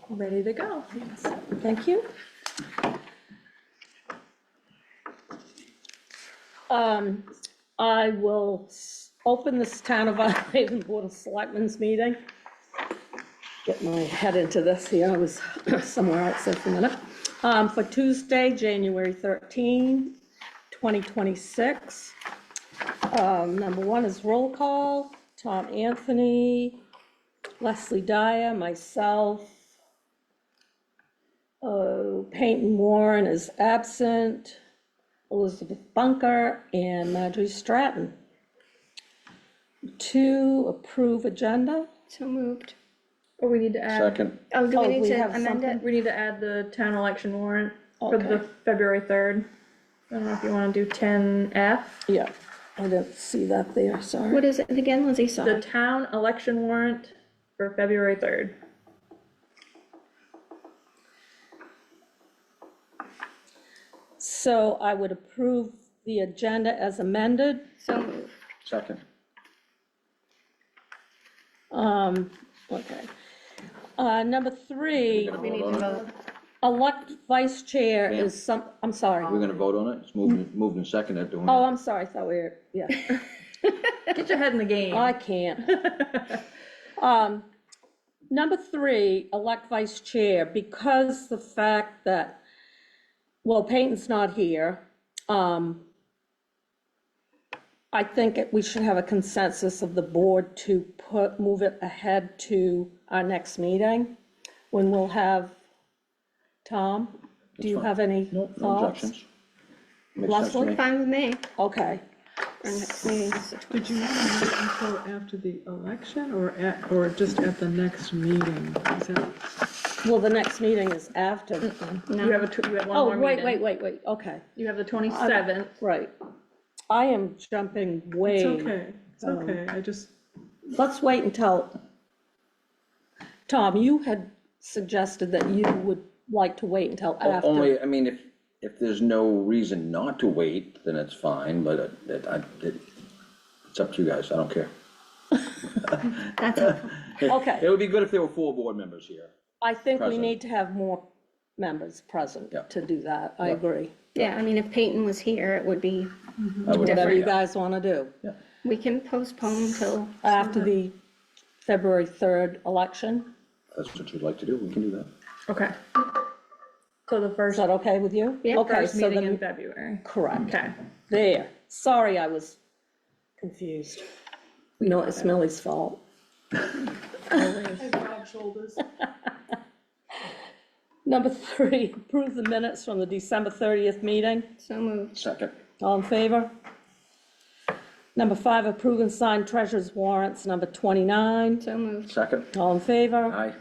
ready to go. Thank you. I will open this Town of Vinalhaven Board of Selectmen's meeting. Get my head into this here. I was somewhere else there for a minute. For Tuesday, January 13, 2026. Number one is roll call. Tom Anthony, Leslie Dyer, myself. Peyton Warren is absent. Elizabeth Bunker and Marjorie Stratton. 2, approve agenda. So moved. Or we need to add. Second. Oh, do Oh, we need we to have amend something? it? We need to add the town election warrant for the Okay. February 3rd. I don't know if you want to do 10F. Yeah, I didn't see that there, sorry. What is it again, Lizzie? The Sorry. town election warrant for February 3rd. So I would approve the agenda as amended. So moved. Second. Okay. Number 3, We need to vote. elect vice chair Ma'am. is I'm sorry. We're gonna vote on it? It's moved and seconded. Doing Oh, it. I'm sorry, I thought we were, yeah, Get your head in the game. I can't. Number 3, elect vice chair, because the fact that, well, Peyton's not here, I think we should have a consensus of the board to move it ahead to our next meeting, when we'll have, Tom, do you fine. have any No thoughts? objections. Makes sense to Leslie? me. Fine with me. Okay, Our next meeting is the Did you want to wait until after the election or just at the next meeting? Is that, well, the next meeting is after. You have you have one Oh, more wait, meeting. wait, okay, You have the 27th. right. I am jumping way. it's okay, it's okay, I just, Let's wait until, Tom, you had suggested that you would like to wait until after. Only, I mean, if there's no reason not to wait, then it's fine, but it's up to you guys, I don't care. That's helpful. Okay. It would be good if there were 4 board members here. I think we Present. need to have more members present Yeah. to do that. I Yeah. agree. Yeah, I mean, if Peyton was here, it would be, I would- Whatever you yeah. guys want to do. we can postpone till, After the February 3rd election, That's what you'd like to do, we can do that. Okay. So the is first, that okay with you? Yeah. Okay, first so meeting in then, February. correct. Okay. There. Sorry, I was confused. No, it's Millie's fault. broad shoulders. Number 3, approve the minutes from the December 30th meeting. so moved. Second. All in favor? Number 5, approve and sign treasurer's warrants. Number 29. So moved. Second. All in favor? Aye.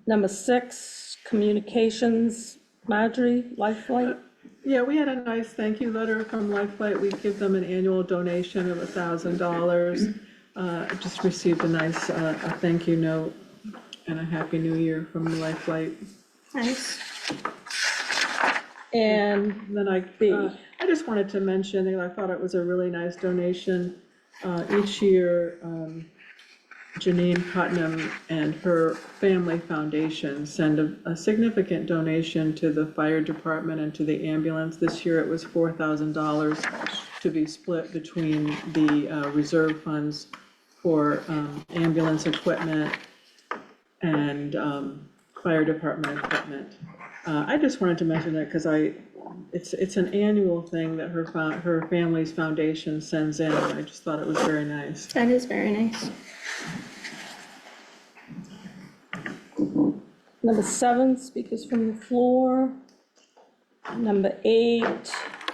Number 6, communications. Marjorie, Lifelight. Yeah, we had a nice thank you letter from Lifelight. We give them an annual donation of $1,000. Just received a nice, a thank you note and a Happy New Year from Lifelight. Nice. And Then I just wanted to mention, that I thought it was a really nice donation. Each year, Janine Putnam and her family foundation send a significant donation to the fire department and to the ambulance. This year it was $4,000 to be split between the reserve funds for ambulance equipment and fire department equipment. I just wanted to mention that because it's an annual thing that her family's foundation sends in, and I just thought it was very nice. That is very nice. number 7, speakers from the floor. Number 8,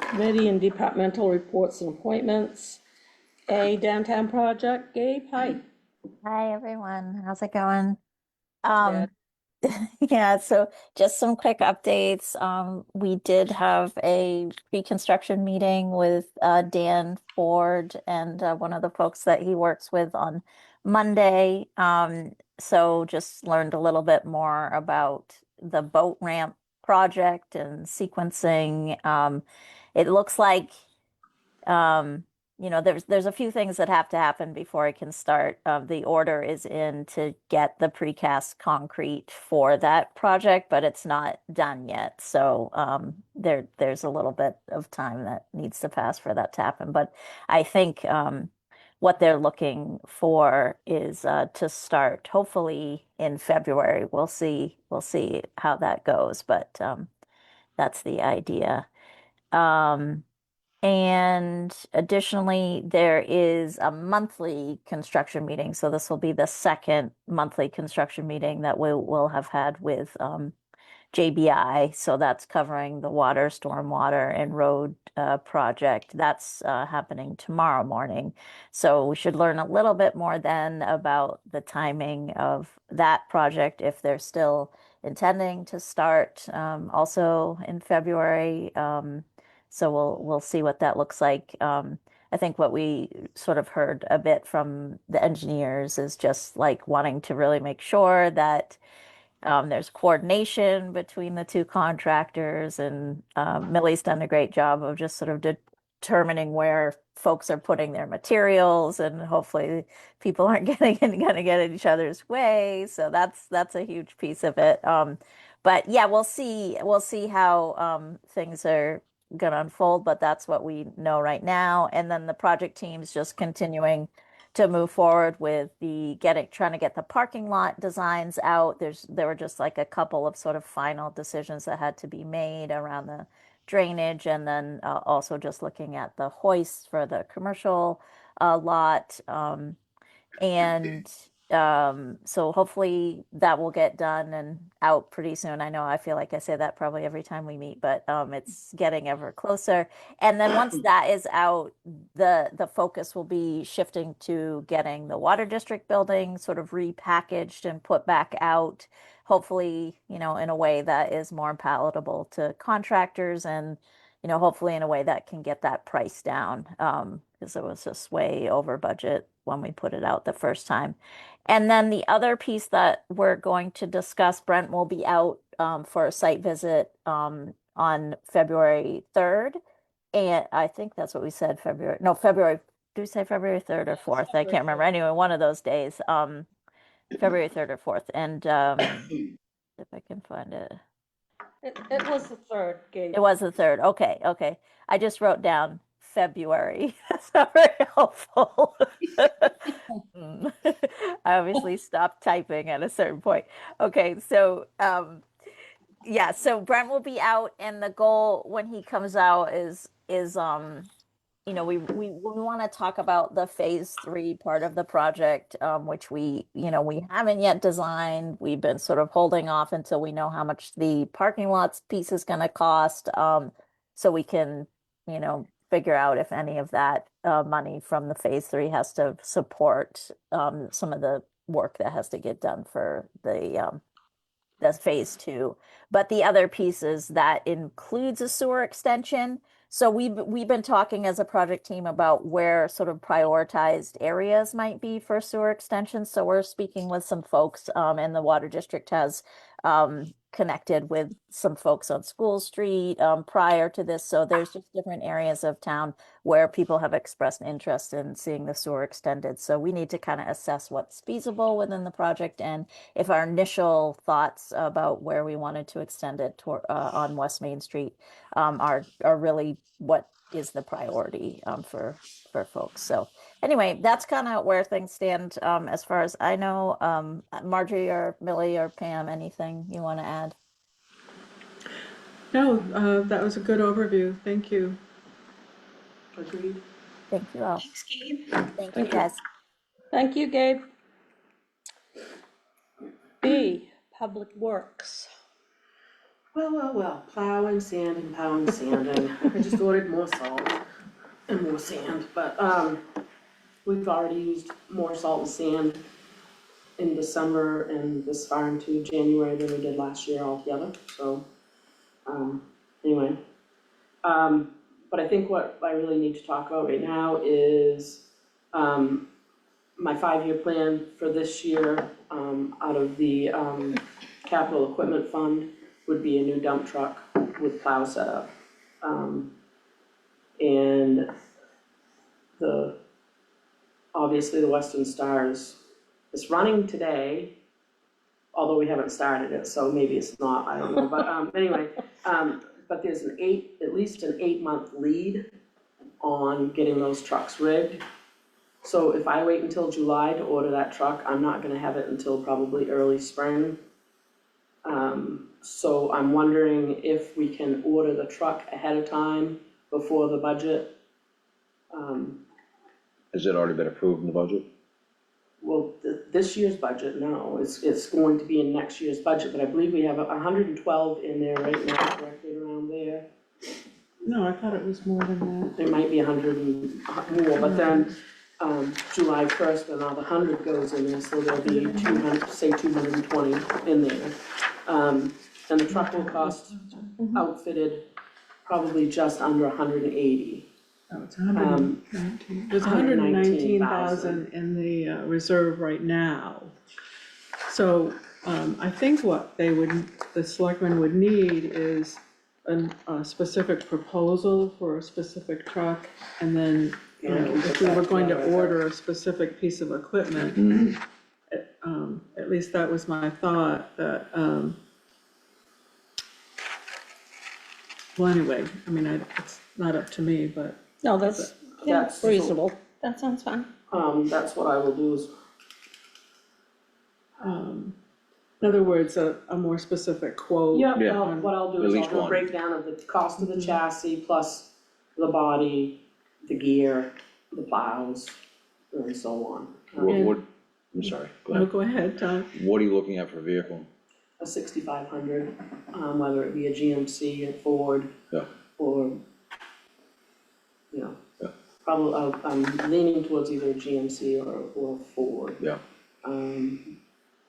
committee and departmental reports and appointments. A, downtown project. Gabe, hi. Hi, everyone. How's it going? Yeah, so just some quick updates. We did have a pre-construction meeting with Dan Ford and one of the folks that he works with on Monday. So just learned a little bit more about the boat ramp project and sequencing. It looks like you know, there's a few things that have to happen before I can start. The order is in to get the precast concrete for that project, but it's not done yet. So there's a little bit of time that needs to pass for that to happen. But I think what they're looking for is to start hopefully in February. We'll see how that goes, but that's the idea. Um, and additionally, there is a monthly construction meeting. So this will be the second monthly construction meeting that we'll have had with JBI. So that's covering the water, stormwater, and road project. That's happening tomorrow morning. So we should learn a little bit more then about the timing of that project, if they're still intending to start also in February. So we'll see what that looks like. I think what we sort of heard a bit from the engineers is just like wanting to really make sure that there's coordination between the two contractors, and Millie's done a great job of just sort of determining where folks are putting their materials, and hopefully people aren't gonna get in each other's way. So that's a huge piece of it. But yeah, we'll see how things are gonna unfold, but that's what we know right now. And then the project team's just continuing to move forward with trying to get the parking lot designs out. There were just like a couple of sort of final decisions that had to be made around the drainage, and then also just looking at the hoists for the commercial lot. And so hopefully that will get done and out pretty soon. I know I feel like I say that probably every time we meet, but it's getting ever closer. And then once that is out, the focus will be shifting to getting the water district building sort of repackaged and put back out, hopefully, you know, in a way that is more palatable to contractors, and you know, hopefully in a way that can get that price down, because it was just way over budget when we put it out the first time. And then the other piece that we're going to discuss, Brent will be out for a site visit on February 3rd. And I think that's what we said, February, do we say February 3rd or 4th? I can't remember. Anyway, one of those days, February 3rd or 4th. And if I can find it. It was the third, Gabe. It was the 3rd. Okay, okay. I just wrote down February. That's not very helpful. I obviously stopped typing at a certain point. Okay, so yeah, so Brent will be out, and the goal when he comes out is you know, we want to talk about the phase 3 part of the project, which we haven't yet designed. We've been sort of holding off until we know how much the parking lots piece is going to cost, so we can, you know, figure out if any of that money from the phase 3 has to support some of the work that has to get done for the phase 2. But the other piece is that includes a sewer extension. So we've been talking as a project team about where sort of prioritized areas might be for sewer extensions. So we're speaking with some folks, and the water district has connected with some folks on School Street prior to this. So there's just different areas of town where people have expressed interest in seeing the sewer extended. So we need to kind of assess what's feasible within the project, and if our initial thoughts about where we wanted to extend it on West Main Street are really what is the priority for folks. So anyway, that's kind of where things stand as far as I know. Marjorie or Millie or Pam, anything you want to add? No, that was a good overview. Thank you. Agreed. Thank you all. Thanks, Gabe. Thank you, guys. Thank you, Gabe. B, Public Works. Well, plowing, sanding, plowing, sanding. I just ordered more salt and more sand, but, we've already used more salt and sand in December and this far into January than we did last year altogether, so, anyway. But I think what I really need to talk about right now is, my 5-year plan for this year, out of the, capital equipment fund would be a new dump truck with plow setup. And the obviously the Western Star is running today, although we haven't started it, so maybe it's not, I don't know, but, anyway, but there's at least an 8-month lead on getting those trucks rigged. So if I wait until July to order that truck, I'm not gonna have it until probably early spring. So I'm wondering if we can order the truck ahead of time before the budget. Has it already been approved in the budget? Well, this year's budget, no, it's going to be in next year's budget, but I believe we have 112 in there right now, right around there. No, I thought it was more than that. There might be 100 and more, but then, July 1st, another 100 goes in there, so there'll be 200, say 220 in there. And the truck will cost outfitted probably just under 180. Oh, it's 119, there's 119,000 in the reserve right now. So, I think what the selectmen would need is a specific proposal for a specific truck, and then, if we were going to order a specific piece of equipment, at least that was my thought, that, well, anyway, I mean, it's not up to me, but. No, that's That's reasonable. That sounds fun. That's what I will do is, In other words, a more specific quote. yeah, Yeah. what I'll do At is least I'll do a one. breakdown of the cost of the chassis plus the body, the gear, the plows, and so on. What, I'm sorry, go No, ahead. go ahead, Tom. What are you looking at for a vehicle? A 6,500, whether it be a GMC, a Ford, Yeah. or, you know, Yeah. probably, I'm leaning towards either a GMC or a Ford. Yeah.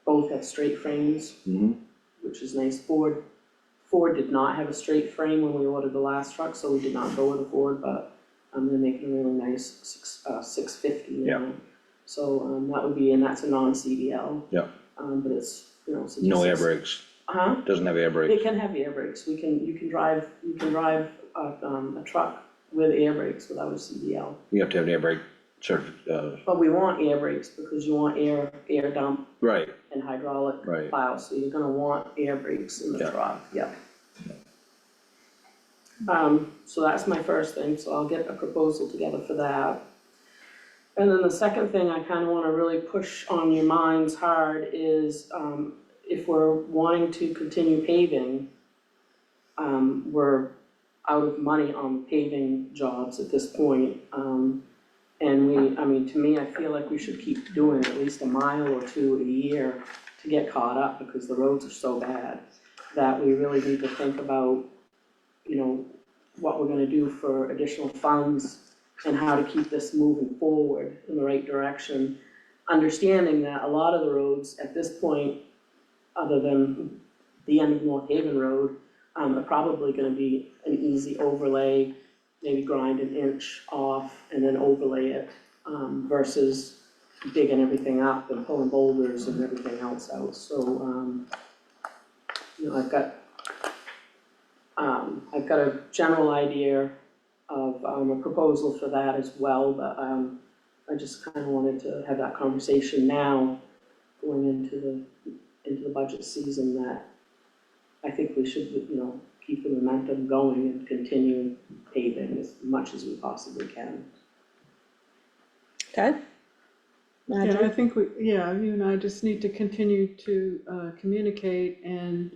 Both have straight frames, Mm-hmm. which is nice. Ford did not have a straight frame when we ordered the last truck, so we did not go with a Ford, but they're making a really nice 650 now. Yeah. So, that would be, and that's a non-CDL. Yeah. But it's, you know, it's a No air decent- brakes, Huh? doesn't have air It brakes. can have air brakes. You can drive a truck with air brakes without a CDL. You have to have an air brake certificate, But we want air brakes because you want air dump right, and hydraulic Right. plow, so you're gonna want air brakes in the Yeah. truck, yeah. So that's my first thing, so I'll get a proposal together for that. And then the second thing I kinda wanna really push on your minds hard is, if we're wanting to continue paving, we're out of money on paving jobs at this point. And to me, I feel like we should keep doing at least a mile or two a year to get caught up, because the roads are so bad that we really need to think about, you know, what we're gonna do for additional funds and how to keep this moving forward in the right direction. Understanding that a lot of the roads at this point, other than the end of North Haven Road, are probably gonna be an easy overlay, maybe grind an inch off and then overlay it, versus digging everything up and pulling boulders and everything else out, so, you know, I've got a general idea of, a proposal for that as well, but, I just kinda wanted to have that conversation now, going into the budget season, that I think we should, you know, keep the momentum going and continue paving as much as we possibly can. Okay? Yeah, I Marjorie? think you and I just need to continue to communicate and,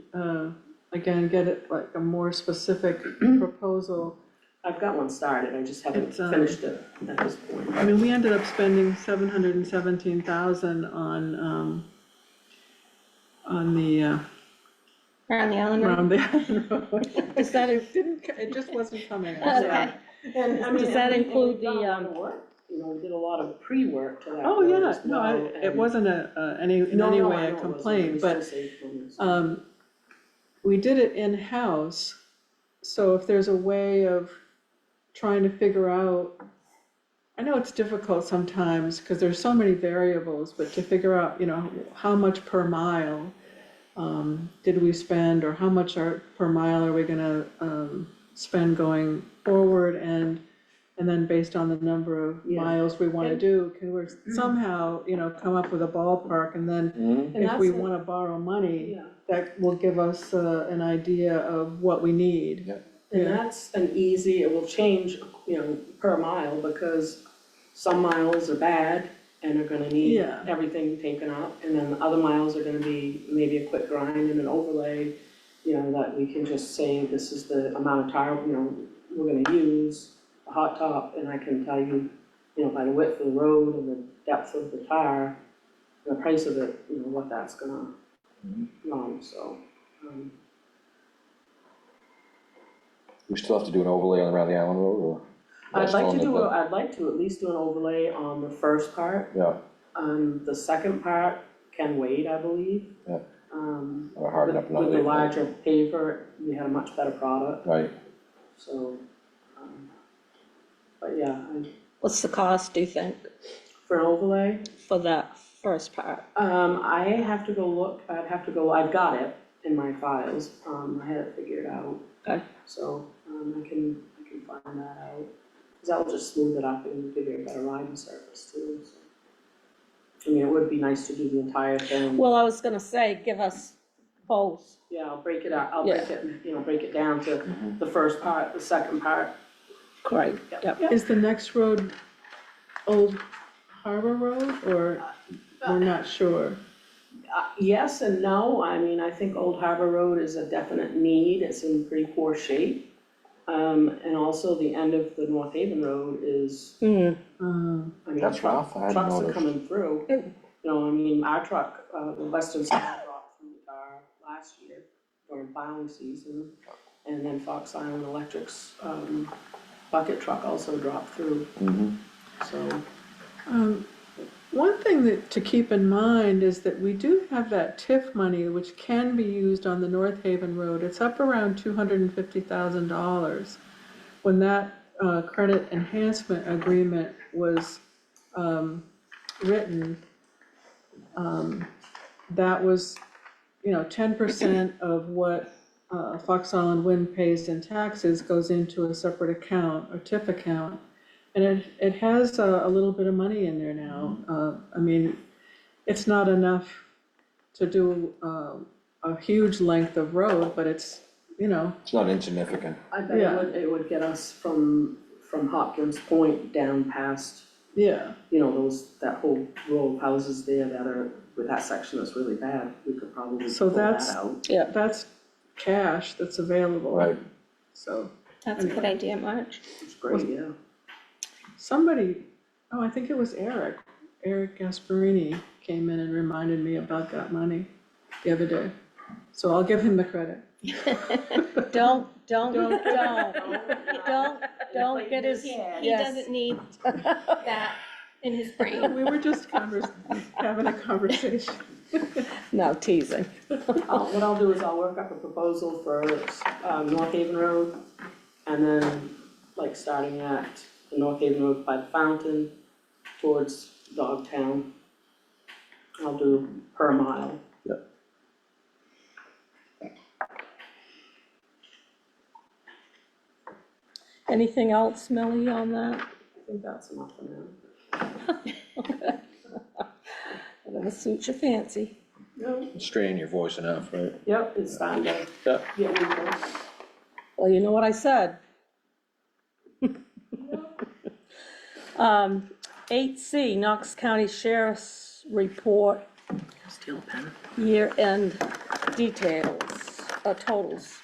again, get it like a more specific proposal. I've got one started, I just haven't It's, finished it at this point. I mean, we ended up spending 717,000 on the, Around the island. around the road. Does that, It just wasn't coming. Okay. And I mean, Does that and we include done a the, lot of work. You know, we did a lot of pre-work to that Oh, road yeah, as no, well, it and- wasn't in No, any no, way I a know it wasn't. It complaint, was but, just safe moments. we did it in-house, so if there's a way of trying to figure out, I know it's difficult sometimes, because there's so many variables, but to figure out, you know, how much per mile did we spend, or how much per mile are we gonna spend going forward, and And then based on the number of Yeah. miles we wanna do, can we somehow, come up with a ballpark, and then Mhm. And if we that's it. wanna borrow money, Yeah. that will give us, an idea of what we need. And Yeah. that's an easy, it will change, per mile, because some miles are bad and are gonna need Yeah. everything taken up, and then other miles are gonna be maybe a quick grind and an overlay, that we can just say, this is the amount of tire, we're gonna use, a hot top, and I can tell you, by the width of the road and the depth of the tire, the price of it, what that's gonna run, so. We still have to do an overlay on around the island road, or? I'd like to That's all I'd like to at least do an overlay on the first part. Yeah, The second part can wait, I believe. Yeah. Um, or harden up another. with the larger paver, we had a much better product, Right, so, but yeah, What's the cost, do you think, for an overlay, for that first part? I have to go look, I've got it in my files, I had it figured out. Okay. So, I can find that out, cause that'll just smooth it up and give you a better riding surface too, so. I mean, it would be nice to do the entire thing. Well, I was gonna say, give us both. Yeah, I'll break it out, break it down to the first part, the second part. Great, yep. Is the next road Old Harbor Road, or we're not sure? Yes and no, I mean, I think Old Harbor Road is a definite need, it's in pretty poor shape. And also the end of the North Haven Road is, I mean, That's rough, I hadn't trucks are noticed. coming through. I mean, our truck, the Western Star dropped through the car last year during plowing season. And then Fox Island Electric's, bucket truck also dropped through, so. One thing to keep in mind is that we do have that TIF money, which can be used on the North Haven Road. It's up around $250,000. When that credit enhancement agreement was written, that was, 10% of what Fox Island Wind pays in taxes goes into a separate account, a TIF account. And it has a little bit of money in there now. I mean, it's not enough to do a huge length of road, but it's, it's not insignificant. I bet Yeah. it would get us from Hopkins Point down past, yeah. that whole row of houses there that are, with that section that's really bad, we could probably So pull that that's- out. That's cash that's available. Right. So That's a good idea, Marge. It's great, yeah. somebody, I think it was Eric Gasparini came in and reminded me about that money the other day. So I'll give him the credit. Don't get his, He yes. doesn't need that in his brain. We were just having a conversation. No, teasing. What I'll do is I'll work up a proposal for, North Haven Road, and then, starting at the North Haven Road by the fountain towards Dogtown. I'll do per mile. Anything else, Millie, on that? I think that's enough for now. Whatever suits your fancy. Strain your voice enough, right? Yep, it's time to Yeah. get moving. Well, you know what I said. 8C, Knox County Sheriff's Report, Steal a pen. year-end details, totals.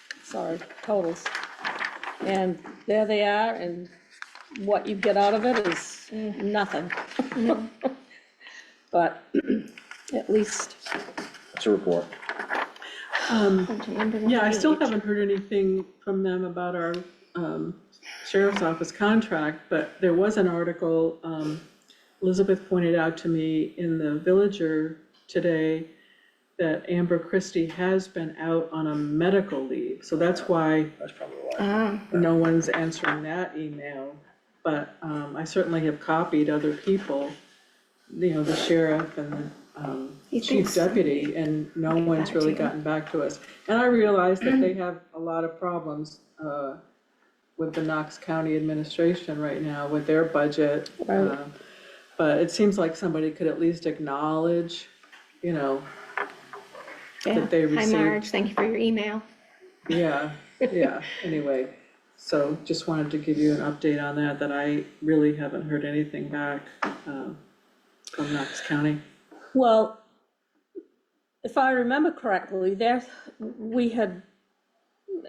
And there they are, and what you get out of it is nothing. But at least, It's a report. Yeah, I still haven't heard anything from them about our sheriff's office contract, but there was an article, Elizabeth pointed out to me in the Villager today that Amber Christie has been out on a medical leave, so that's why That's probably why. no one's answering that email. But I certainly have copied other people, the sheriff and You chief think deputy, and no one's back really to you. gotten back to us. And I realize that they have a lot of problems with the Knox County administration right now with their budget. Right. But it seems like somebody could at least acknowledge, you know, that they Hi, received. Marge, thank you for your email. Yeah, yeah, anyway, so just wanted to give you an update on that, that I really haven't heard anything back from Knox County. Well, if I remember correctly, we had,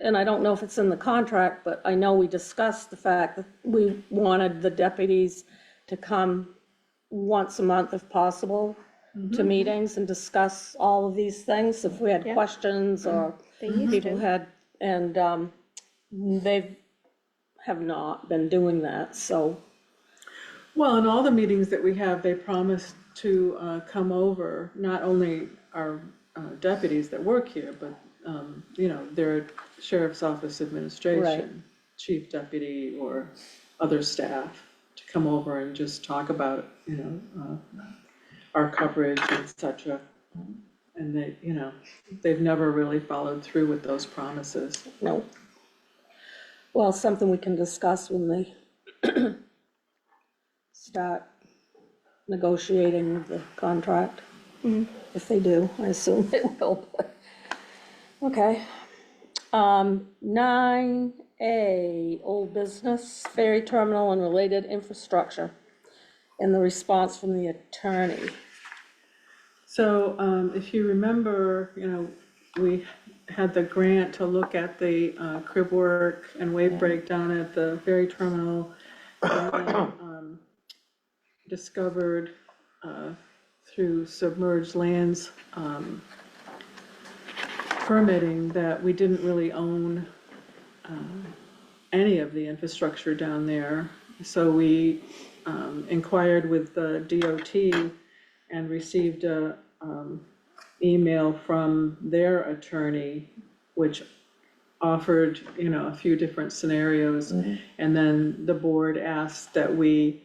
and I don't know if it's in the contract, but I know we discussed the fact that we wanted the deputies to come once a month if possible to meetings and discuss all of these things, if we had Yeah. questions or They used people to. had, and they have not been doing that, so. Well, in all the meetings that we have, they promise to come over, not only our deputies that work here, but, you know, their sheriff's office administration, chief deputy or other staff, to come over and just talk about, you know, our coverage, et cetera. And they, you know, they've never really followed through with those promises. No. Well, something we can discuss when they start negotiating with the contract. If they do, I assume they will. But okay. 9A, old business, ferry terminal and related infrastructure, and the response from the attorney. So if you remember, you know, we had the grant to look at the crib work and wave breakdown at the ferry terminal. And discovered through submerged lands permitting that we didn't really own any of the infrastructure down there. So we inquired with the DOT and received a email from their attorney, which offered, you know, a few different scenarios. And then the board asked that we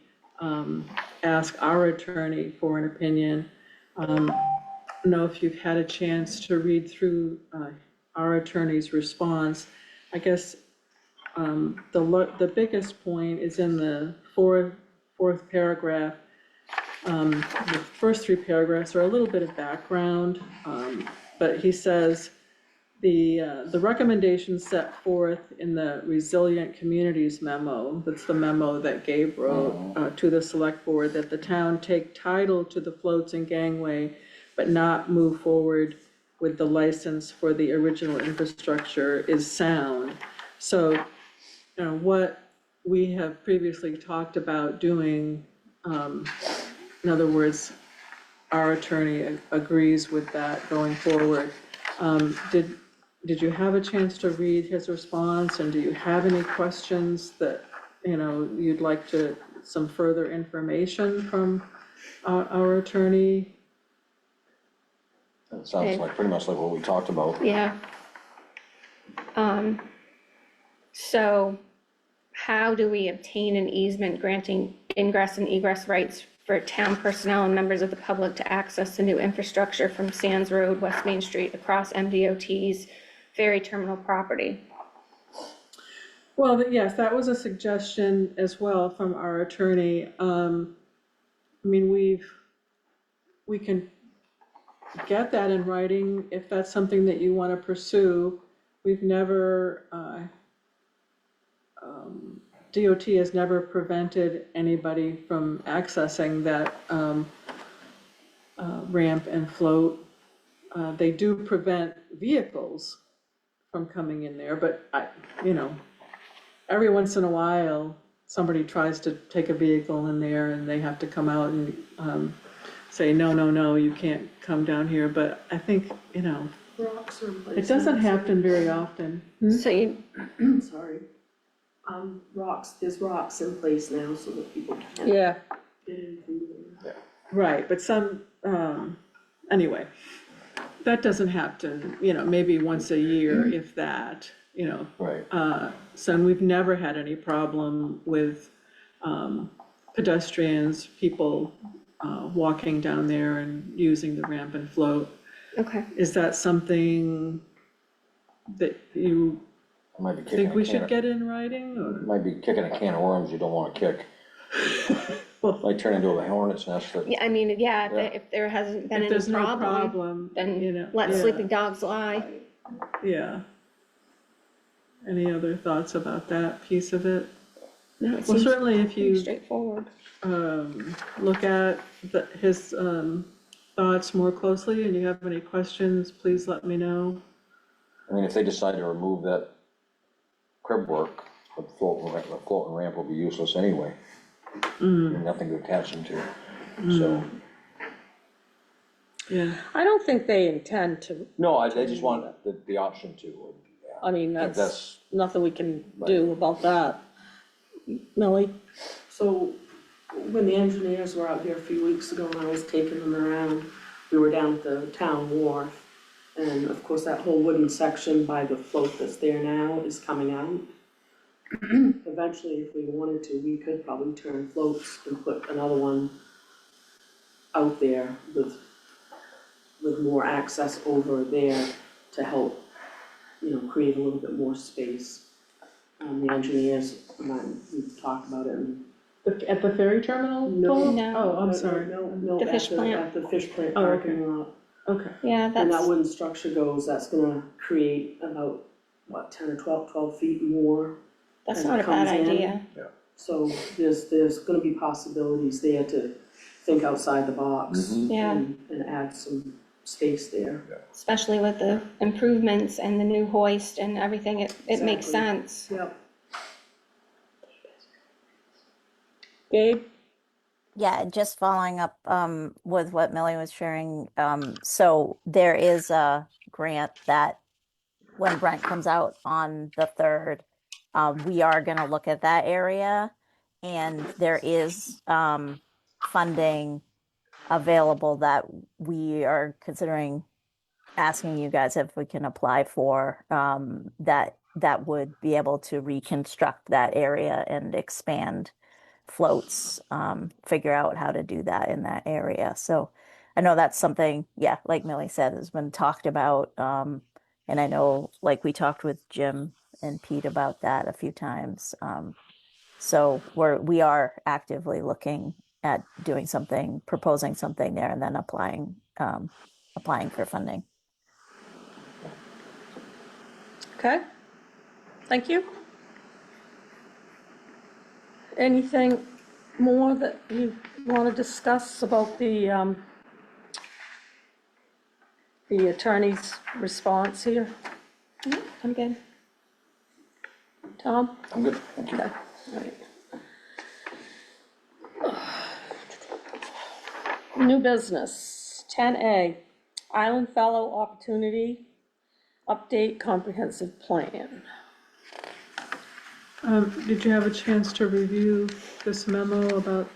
ask our attorney for an opinion. I don't know if you've had a chance to read through our attorney's response. I guess the biggest point is in the fourth paragraph. The first three paragraphs are a little bit of background, but he says, the recommendations set forth in the Resilient Communities memo, that's the memo that Gabe wrote to the select board, that the town take title to the floats and gangway, but not move forward with the license for the original infrastructure is sound. So, you know, what we have previously talked about doing, in other words, our attorney agrees with that going forward. Did you have a chance to read his response, and do you have any questions that, you know, you'd like some further information from our attorney? It sounds like, pretty much like what we talked about. Yeah. So how do we obtain an easement granting ingress and egress rights for town personnel and members of the public to access the new infrastructure from Sands Road, West Main Street, across MDOT's ferry terminal property? Well, yes, that was a suggestion as well from our attorney. I mean, we can get that in writing if that's something that you want to pursue. We've never, DOT has never prevented anybody from accessing that ramp and float. They do prevent vehicles from coming in there, but you know, every once in a while, somebody tries to take a vehicle in there and they have to come out and say, no, you can't come down here. But I think, you know, Rocks are in place. it doesn't happen very often. So you, Sorry. Rocks, there's rocks in place now so that people can't Yeah, get in through there. Right, but some, anyway, that doesn't happen, you know, maybe once a year, if that, you know. Right. So we've never had any problem with pedestrians, people walking down there and using the ramp and float. okay. Is that something that you I might be kicking Think a we can should of- get in writing, or? Might be kicking a can of worms you don't wanna kick. Might turn into a hornet's nest that, Yeah, I mean, yeah, Yeah. if there hasn't been If any there's no problem, problem, you know, then let yeah, sleeping dogs lie. yeah. Any other thoughts about that piece of it? No, it Well, seems certainly if pretty you, straightforward. look at his, thoughts more closely and you have any questions, please let me know. I mean, if they decide to remove that crib work, the floating ramp will be useless anyway. Nothing to attach them to, so. Yeah, I don't think they intend to, No, I just want the option to, yeah. I mean, If that's nothing we can do about that. Millie? So, when the engineers were out here a few weeks ago and I was taking them around, we were down at the town wharf. And of course, that whole wooden section by the float that's there now is coming out. Eventually, if we wanted to, we could probably turn floats and put another one out there with more access over there to help, create a little bit more space. The engineers, and I, we've talked about it and. at the ferry terminal? No. Paul? No. Oh, I'm No, sorry. No, The at fish plant. At the fish plant Oh, parking lot. Okay, Yeah, And that that's, wooden structure goes, that's gonna create about, 10 or 12 feet more. that's as it not a bad comes in. idea. So there's gonna be possibilities there to think outside the box. Mhm. Yeah. And add some space there. Especially with the improvements and the new hoist and everything, it makes Exactly. sense. Yep. Gabe? Yeah, just following up with what Millie was sharing. So there is a grant that when Brent comes out on the 3rd, we are going to look at that area, and there is funding available that we are considering asking you guys if we can apply for, that would be able to reconstruct that area and expand floats, figure out how to do that in that area. So I know that's something, yeah, like Millie said, has been talked about. And I know, like, we talked with Jim and Pete about that a few times. So we are actively looking at doing something, proposing something there, and then applying for funding. Okay, thank you. Anything more that you want to discuss about the attorney's response here? I'm good. Tom? I'm good, thank you. Okay, all right. New business, 10A, Island Fellow Opportunity Update Comprehensive Plan. did you have a chance to review this memo about,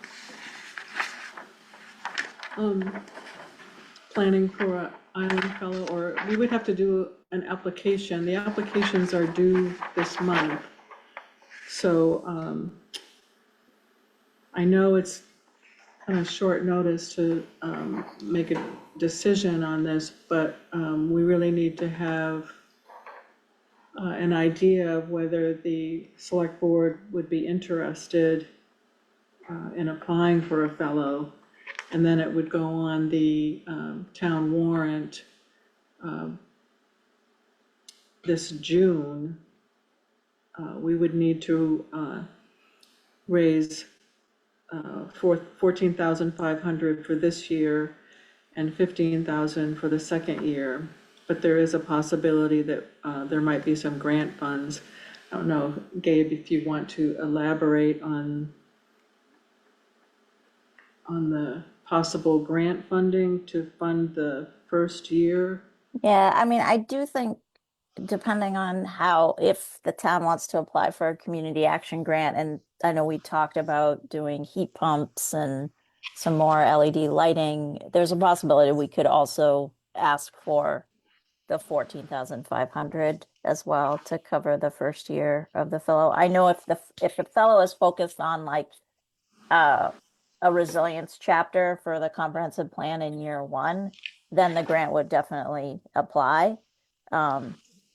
planning for a island fellow, or we would have to do an application. The applications are due this month. So, I know it's kind of short notice to, make a decision on this, but, we really need to have an idea of whether the select board would be interested in applying for a fellow. And then it would go on the town warrant this June. We would need to raise $14,500 for this year and $15,000 for the second year. But there is a possibility that there might be some grant funds. I don't know, Gabe, if you want to elaborate on the possible grant funding to fund the first year. Yeah, I mean, I do think depending on if the town wants to apply for a community action grant, and I know we talked about doing heat pumps and some more LED lighting, there's a possibility we could also ask for the 14,500 as well to cover the first year of the fellow. I know if the fellow is focused on like a resilience chapter for the comprehensive plan in year 1, then the grant would definitely apply.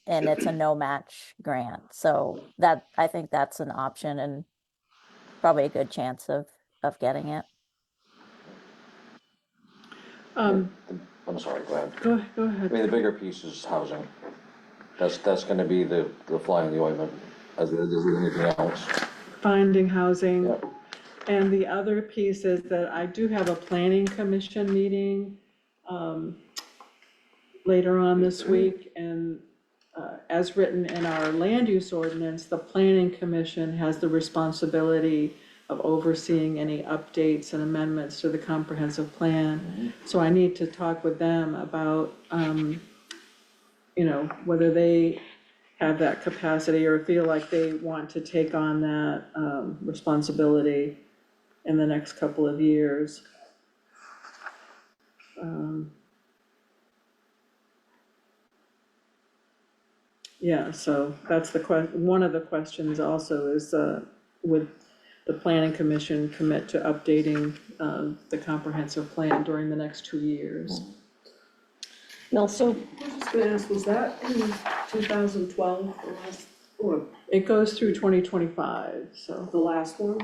and it's a no match grant. So that, I think that's an option and probably a good chance of getting it. Um, I'm sorry, go ahead. go I ahead. mean, the bigger piece is housing. That's gonna be the fly in the ointment, as it is with anything else. Finding housing. Yep. And the other piece is that I do have a planning commission meeting later on this week, and as written in our land use ordinance, the planning commission has the responsibility of overseeing any updates and amendments to the comprehensive plan. So I need to talk with them about, you know, whether they have that capacity or feel like they want to take on that responsibility in the next couple of years. Yeah, so that's the one of the questions also is, would the planning commission commit to updating the comprehensive plan during the next 2 years? No, so, I was just gonna ask, was that in 2012, or It goes through 2025, so, the last one?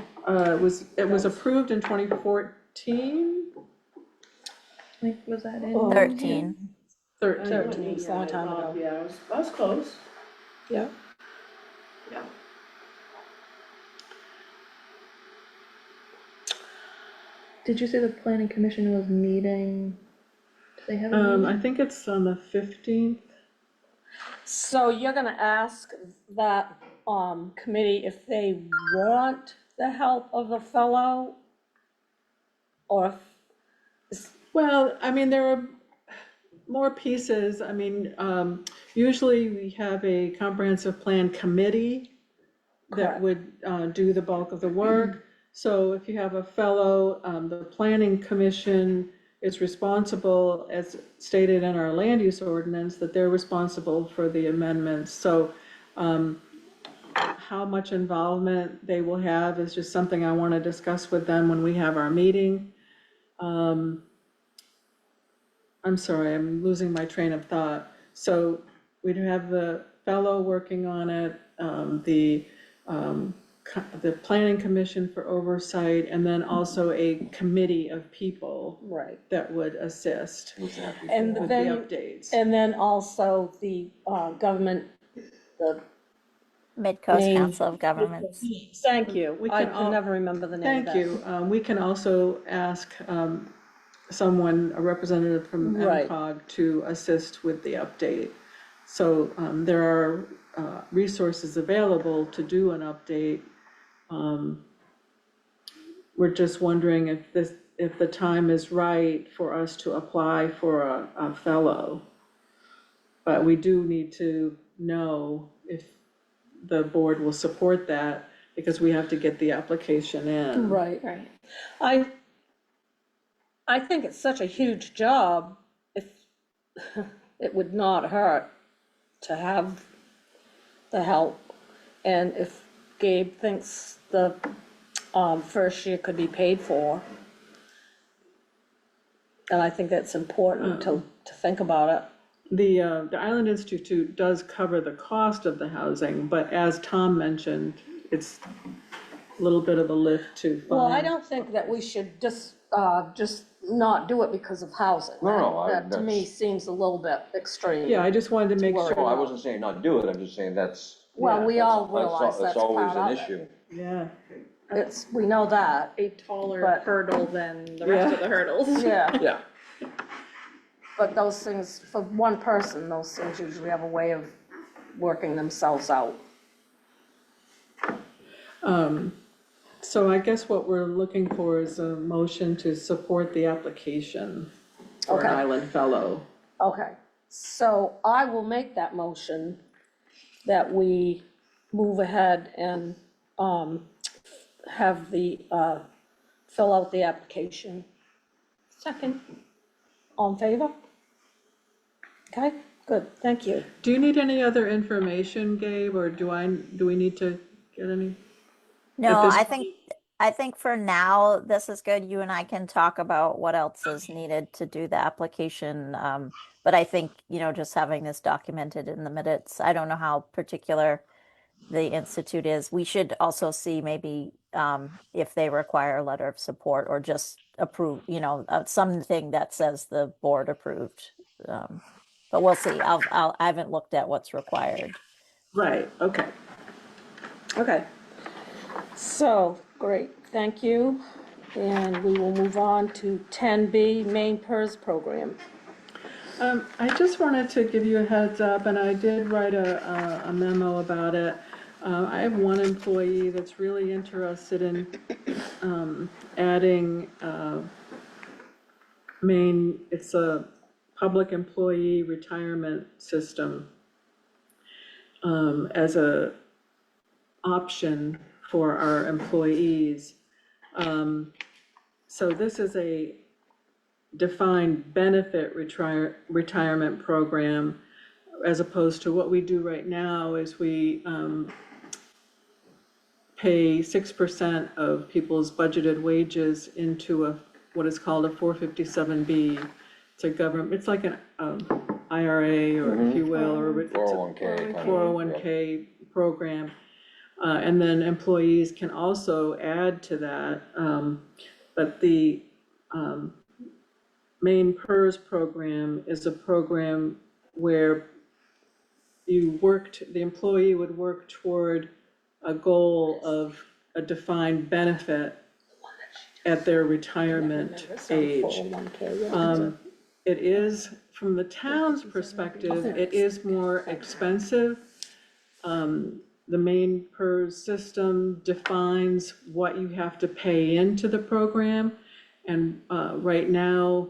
it was approved in 2014, Like, was that in? 13. 13. It's a long time ago. Yeah, I was close. yeah, Yeah. Did you say the planning commission was meeting? Do they have a I meeting? think it's on the 15th. so you're gonna ask that, committee if they want the help of a fellow? Or if, Well, I mean, there are more pieces. I mean, usually we have a comprehensive plan committee that Correct. would do the bulk of the work. So if you have a fellow, the planning commission is responsible, as stated in our land use ordinance, that they're responsible for the amendments. So how much involvement they will have is just something I want to discuss with them when we have our meeting. I'm sorry, I'm losing my train of thought. So we'd have the fellow working on it, the planning commission for oversight, and then also a committee of people right, that would assist Which they have to- and with the then, updates. and then also the, government, the Mid-Coast name. Council of Governments. Thank you, We I can can never remember the name of that. Thank you. We can also ask someone, a representative from Right. MCOG, to assist with the update. So there are resources available to do an update. We're just wondering if the time is right for us to apply for a fellow. But we do need to know if the board will support that, because we have to get the application in. Right, Right. I think it's such a huge job, if, it would not hurt to have the help. And if Gabe thinks the, first year could be paid for, and I think that's important to think about it. The Island Institute does cover the cost of the housing, but as Tom mentioned, it's a little bit of a lift to Well, I find. don't think that we should just not do it because of housing. No, That to me that's, seems a little bit extreme. Yeah, I just wanted to make worry. well, I sure, wasn't saying not do it, I'm just saying that's. Well, we all that's- realize that's always part an of it. issue. yeah. We know that, A taller But- hurdle than the rest of the hurdles. yeah. Yeah. But those things, for one person, those things usually have a way of working themselves out. So I guess what we're looking for is a motion to support the application for an Okay. Island Fellow. Okay, so I will make that motion that we move ahead and, have the, fill out the application. Second. All in favor? Okay, good, thank you. Do you need any other information, Gabe, or do we need to get any? No, this I think I think for now, this is good. You and I can talk about what else is needed to do the application. But I think, just having this documented in the minutes, I don't know how particular the institute is. We should also see maybe if they require a letter of support or just approve, something that says the board approved. But we'll see. I haven't looked at what's required. Right, okay. Okay, So, great, thank you. And we will move on to 10B, main PERS program. I just wanted to give you a heads up, and I did write a memo about it. I have one employee that's really interested in adding it's a public employee retirement system as a option for our employees. So this is a defined benefit retirement program, as opposed to what we do right now is we pay 6% of people's budgeted wages into what is called a 457B. It's a government, it's like an IRA, or if you will, or it's a 401K. 401K program. And then employees can also add to that. But the main PERS program is a program where the employee would work toward a goal of a defined benefit at their retirement age. 401K, It is, from the town's perspective, it is more expensive. The main PERS system defines what you have to pay into the program. And right now,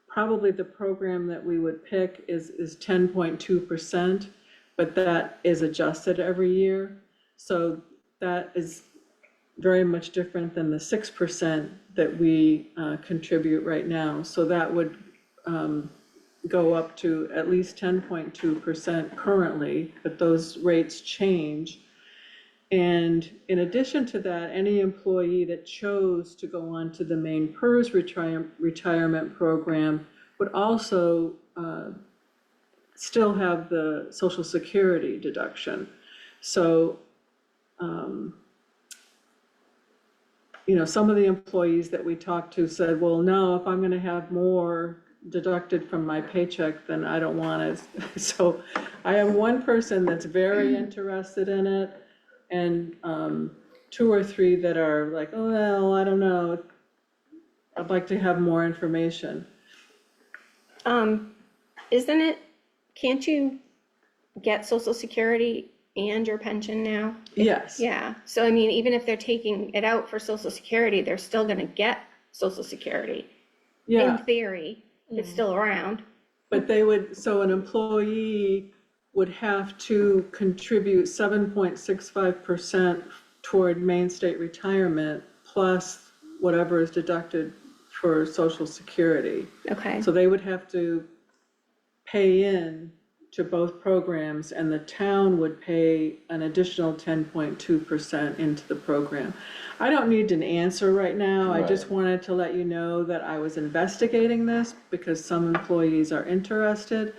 probably the program that we would pick is 10.2%, but that is adjusted every year. So that is very much different than the 6% that we contribute right now. So that would go up to at least 10.2% currently, but those rates change. And in addition to that, any employee that chose to go on to the main PERS retirement program would also still have the Social Security deduction. So, some of the employees that we talked to said, well, no, if I'm going to have more deducted from my paycheck, then I don't want it. So I have one person that's very interested in it, and 2 or 3 that are like, oh, well, I don't know, I'd like to have more information. Can't you get Social Security and your pension now? Yes. Yeah, so I mean, even if they're taking it out for Social Security, they're still gonna get Social Security. In Yeah, theory, it's still around. but so an employee would have to contribute 7.65% toward Main State retirement, plus whatever is deducted for Social Security. Okay, So they would have to pay in to both programs, and the town would pay an additional 10.2% into the program. I don't need an answer right now. I just wanted to let you know that I was investigating this because some employees are interested.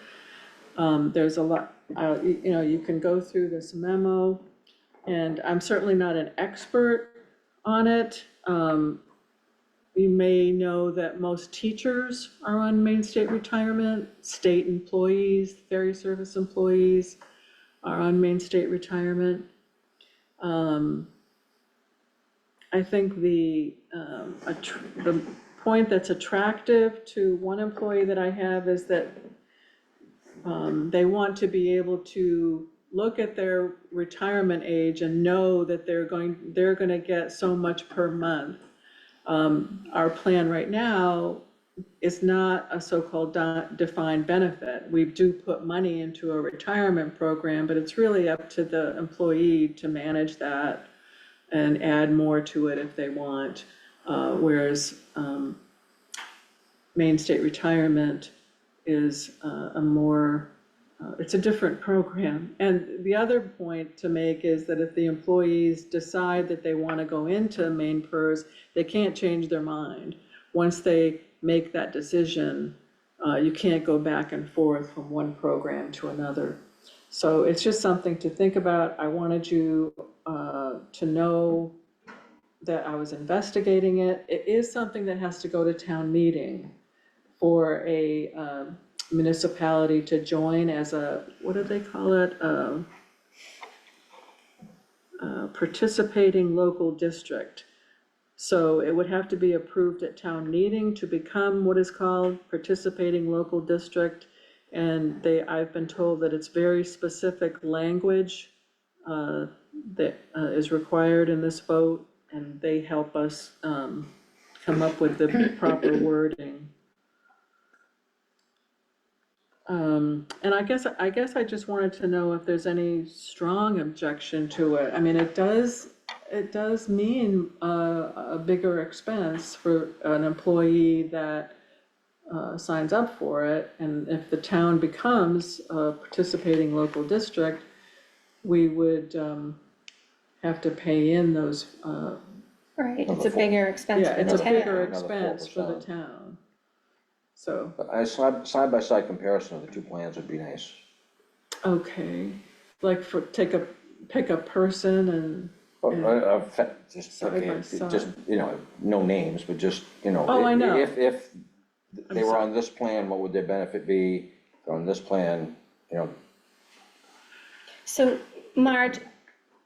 There's a lot, you can go through this memo, and I'm certainly not an expert on it. You may know that most teachers are on Main State retirement, state employees, ferry service employees are on Main State retirement. I think the point that's attractive to one employee that I have is that they want to be able to look at their retirement age and know that they're going to get so much per month. Our plan right now is not a so-called defined benefit. We do put money into a retirement program, but it's really up to the employee to manage that and add more to it if they want. Whereas Main State retirement is a more it's a different program. And the other point to make is that if the employees decide that they want to go into main PERS, they can't change their mind. Once they make that decision, you can't go back and forth from one program to another. So it's just something to think about. I wanted you to know that I was investigating it. It is something that has to go to town meeting for a municipality to join as a, what do they call it? Participating local district. So it would have to be approved at town meeting to become what is called participating local district. And I've been told that it's very specific language that is required in this vote, and they help us come up with the proper wording. And I guess I just wanted to know if there's any strong objection to it. I mean, it does mean a bigger expense for an employee that signs up for it. And if the town becomes a participating local district, we would have to pay in those, Right, it's a bigger expense yeah, for it's the a bigger town. expense for the 4%. town. So, A side-by-side comparison of the two plans would be nice. okay, like pick a person and, Just, Side okay, by side. just, no names, but just, Oh, I know. If they were sorry. on this plan, what would their benefit be? On this plan, So, Marge,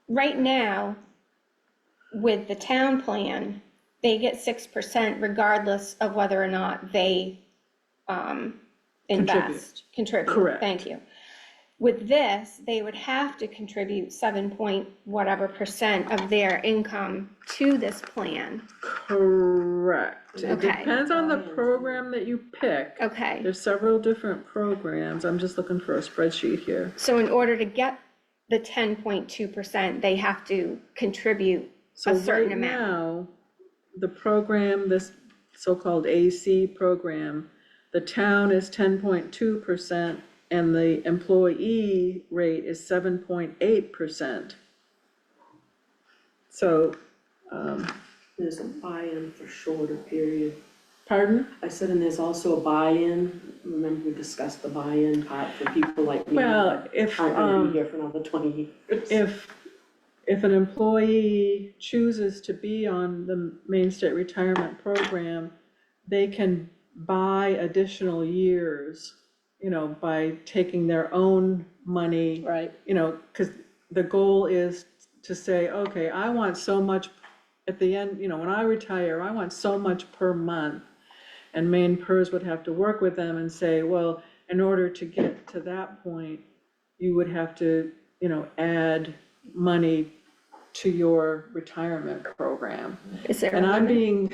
right now, with the town plan, they get 6% regardless of whether or not they contribute. Correct. Thank you. With this, they would have to contribute 7 point whatever % of their income to this plan. correct. It Okay. depends on the program that you pick. Okay, There's several different programs. I'm just looking for a spreadsheet here. so in order to get the 10.2%, they have to contribute So a certain right amount. now, the program, this so-called AC program, the town is 10.2% and the employee rate is 7.8%. So, There's a buy-in for shorter period. pardon? I said, and there's also a buy-in, remember we discussed the buy-in part for people like me. Well, if, Aren't gonna be here for another 20 years. if an employee chooses to be on the Main State Retirement Program, they can buy additional years, by taking their own money. Right. Because the goal is to say, okay, I want so much at the end, when I retire, I want so much per month. And Maine PERS would have to work with them and say, well, in order to get to that point, you would have to, add money to your retirement program. Is there And a I'm limit? being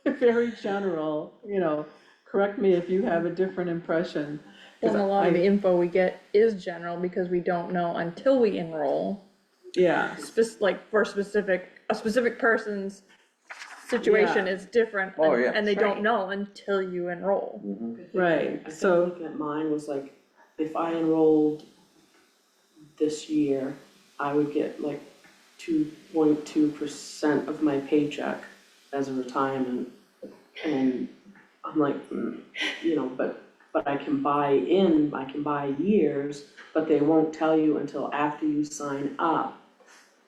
very general, correct me if you have a different impression. 'cause And a lot of the I- info we get is general because we don't know until we enroll. Yeah, Like for a specific person's situation Yeah. is different. Oh, and- yeah. And they don't Right. know until you enroll. right, I think so, looking at mine was like, if I enrolled this year, I would get like 2.2% of my paycheck as a retirement. And I'm like, but I can buy years, but they won't tell you until after you sign up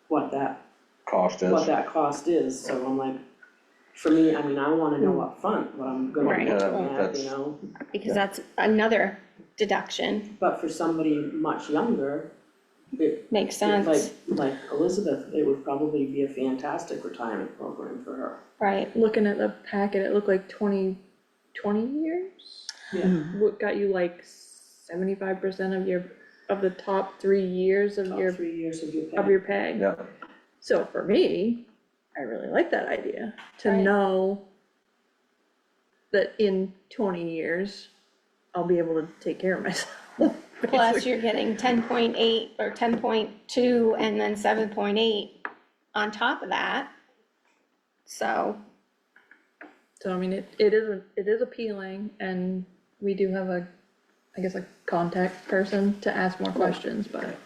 what that cost is. cost is, so I'm like, for me, I mean, I wanna know upfront what I'm gonna be Right. looking at, That's- Because that's another deduction, But for somebody much younger, makes like, sense, like Elizabeth, it would probably be a fantastic retirement program for her. right? Looking at the packet, it looked like 20 years? Yeah. What got you like 75% of the top 3 years of Top your 3 years of your pay. pay? Yeah, So for me, I really like that idea, to Right. know that in 20 years, I'll be able to take care of myself. Plus, basically. you're getting 10.8 or 10.2 and then 7.8 on top of that. So, So I mean, it is appealing, and we do have a I guess a contact person to ask more questions, but.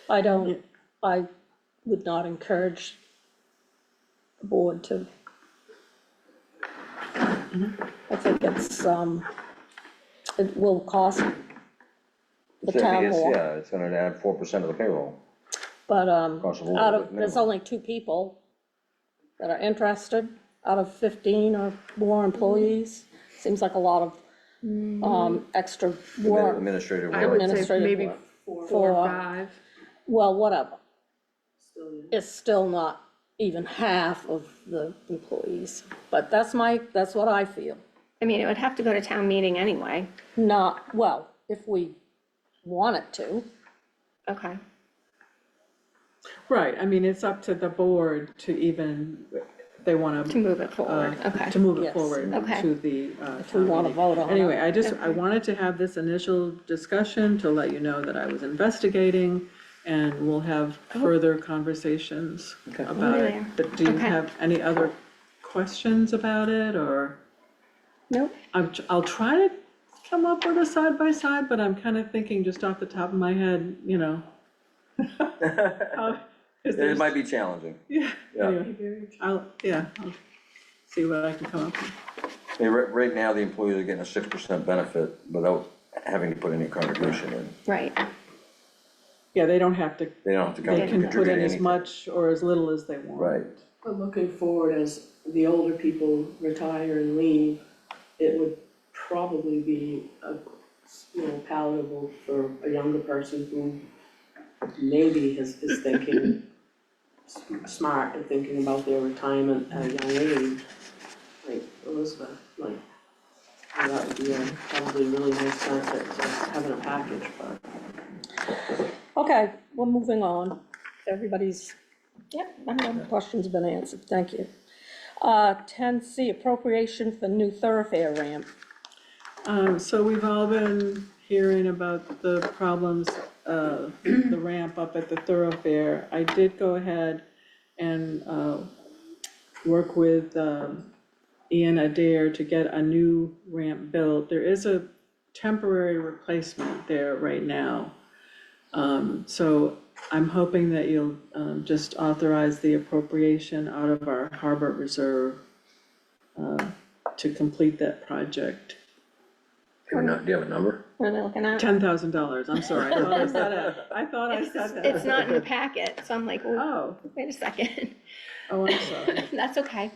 I would not encourage the board to. I think it will cost the town more, Yeah, it's gonna add 4% of the payroll. but, Cost of out living, of, there's minimum. only 2 people that are interested out of 15 or more employees. Seems like a lot of, extra work. Administrative I work. would say Administrative maybe work. 4 or 5. Well, whatever. Still, yeah. It's still not even half of the employees, but that's what I feel. I mean, it would have to go to town meeting anyway. Not, well, if we want it to. Okay. Right, I mean, it's up to the board to even, they wanna. To move it forward, okay. To move it Yes. forward Okay. to the, If we wanna vote on it. Anyway, I wanted to have this initial discussion to let you know that I was investigating, and we'll have further conversations about it. Yeah. But do you Okay. have any other questions about it, or? Nope. I'll try to come up with a side-by-side, but I'm kind of thinking just off the top of my head, you know. How- 'cause It there's- might be challenging. Yeah, Yeah. anyway, I'll see what I can come up with. I mean, right now, the employees are getting a 6% benefit without having to put any contribution in. Right. Yeah, they don't have to, They don't have to they can put contribute in as anything. much or as little as they want. Right. But looking forward, as the older people retire and leave, it would probably be, palatable for a younger person who maybe is thinking smart and thinking about their retirement at a young age, like Elizabeth, like, that would be probably a really nice benefit to having a package, but. Okay, we're moving on. Everybody's Yep, I'm good. questions have been answered, thank you. 10C, appropriation for new thoroughfare ramp. So we've all been hearing about the problems, the ramp up at the thoroughfare. I did go ahead and, work with, Ian Adair to get a new ramp built. There is a temporary replacement there right now. So I'm hoping that you'll, just authorize the appropriation out of our harbor reserve, to complete that project. Do you have a number? What am I looking at? $10,000, I'm sorry, I thought I said that. It's not in the packet, so I'm like, Oh, wait a second. oh, I'm sorry. That's okay.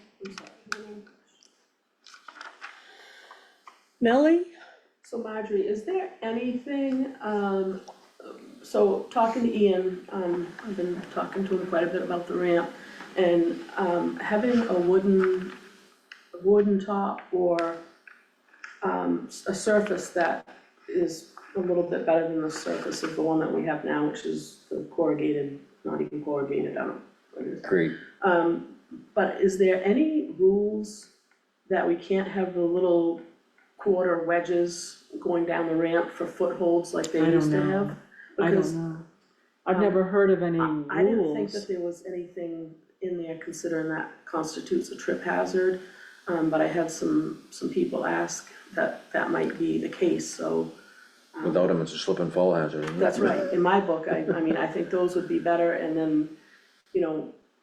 Millie? So Marjorie, is there anything, so talking to Ian, I've been talking to him quite a bit about the ramp, and, having a wooden top or, a surface that is a little bit better than the surface of the one that we have now, which is the corrugated, not even corrugated, I don't know what it is. Great. But is there any rules that we can't have the little quarter wedges going down the ramp for footholds like they I don't used to know. have? I Because don't know. I've never heard of any I didn't think rules. that there was anything in there considering that constitutes a trip hazard. But I had some people ask that might be the case, so. Without them, it's a slip and fall hazard. isn't it? That's right, in my book, I mean, I think those would be better, and then,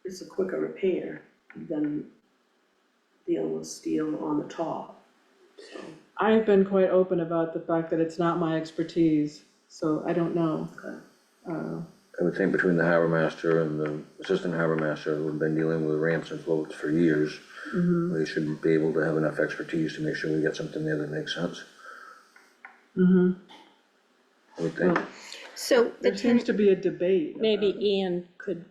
it's a quicker repair than dealing with steel on the top, so. I've been quite open about the fact that it's not my expertise, so I don't know. I would think between the harbor master and the assistant harbor master, who've been dealing with ramps and floats for years, they should be able to have enough expertise to make sure we get something there that makes sense. I would think. So the There seems to be a debate. Maybe Ian could,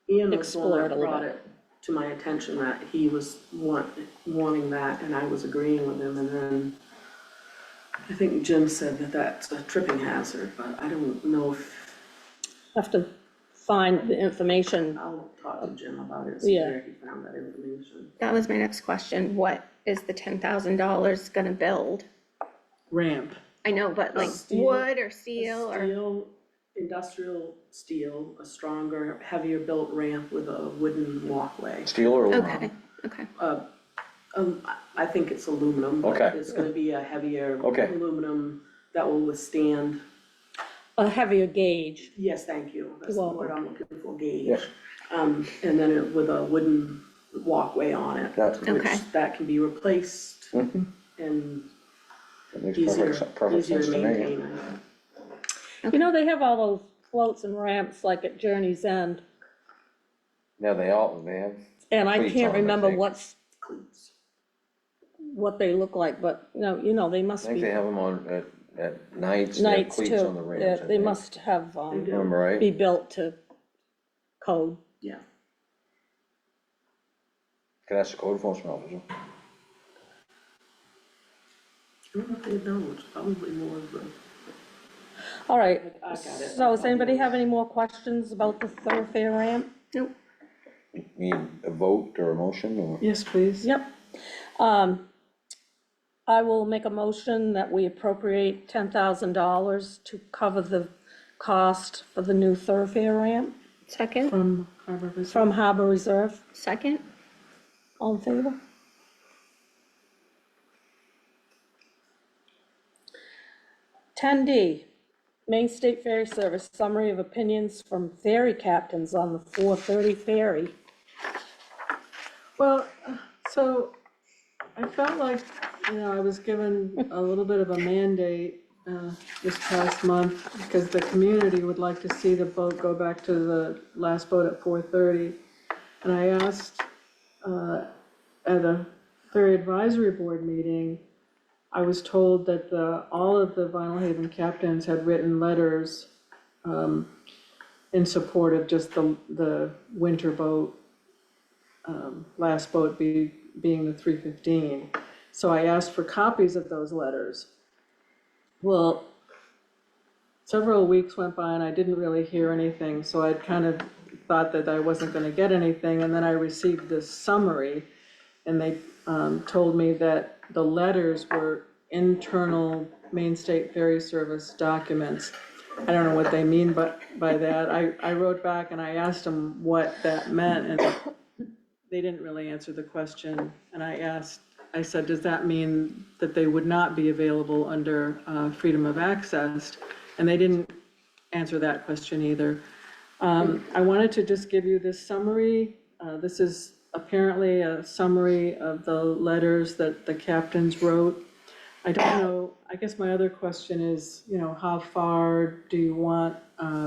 Ian was the Explore one it a that little brought bit. it to my attention that he was wanting that, and I was agreeing with him, and then I think Jim said that that's a tripping hazard, but I don't know if, have to find the information. I'll talk to Jim about it, see Yeah. where he found that information. That was my next question. What is the $10,000 gonna build? Ramp. I know, but like Steel. wood or steel or, Steel, industrial steel, a stronger, heavier built ramp with a wooden walkway. Steel or aluminum? okay, okay. I think it's aluminum, but Okay. it's gonna be a heavier Okay. aluminum that will withstand, A heavier gauge. yes, thank you, that's the Well- word I'm looking for, gauge. Yes. And then with a wooden walkway on it, That, which Okay. that can be replaced mhm, and that makes easier, perfect easier sense to to me. maintain, I think. You know, they have all those floats and ramps like at Journey's End, Yeah, they have, and I Cleats can't on 'em, I remember think. Cleats. what they look like, but, they I must think be they have them on, at nights, they have nights cleats too. on the ramps, Yeah, I they think. must have, They do. Remember right? be built to code. Yeah. Could ask the code enforcement officer. I don't know if they know, it's probably more of the. All right, I got it. so does anybody have any more questions about the thoroughfare ramp? Nope. Need a vote or a motion, or? Yes, please. Yep. I will make a motion that we appropriate $10,000 to cover the cost for the new thoroughfare ramp Second, From Harbor Reserve. from Harbor Reserve. second, All in favor? Ten D, Main State Ferry Service, summary of opinions from ferry captains on the 430 ferry. Well, so I felt like, I was given a little bit of a mandate this past month because the community would like to see the boat go back to the last boat at 4:30. And I asked at a ferry advisory board meeting, I was told that all of the Vinalhaven captains had written letters in support of just the winter boat, last boat being the 315. So I asked for copies of those letters. Well, several weeks went by and I didn't really hear anything, so I'd kind of thought that I wasn't gonna get anything, and then I received this summary, and they told me that the letters were internal Main State Ferry Service documents. I don't know what they mean by that. I wrote back and I asked them what that meant, and they didn't really answer the question. And I said, does that mean that they would not be available under freedom of access? And they didn't answer that question either. I wanted to just give you this summary. This is apparently a summary of the letters that the captains wrote. I don't know, I guess my other question is, how far do you want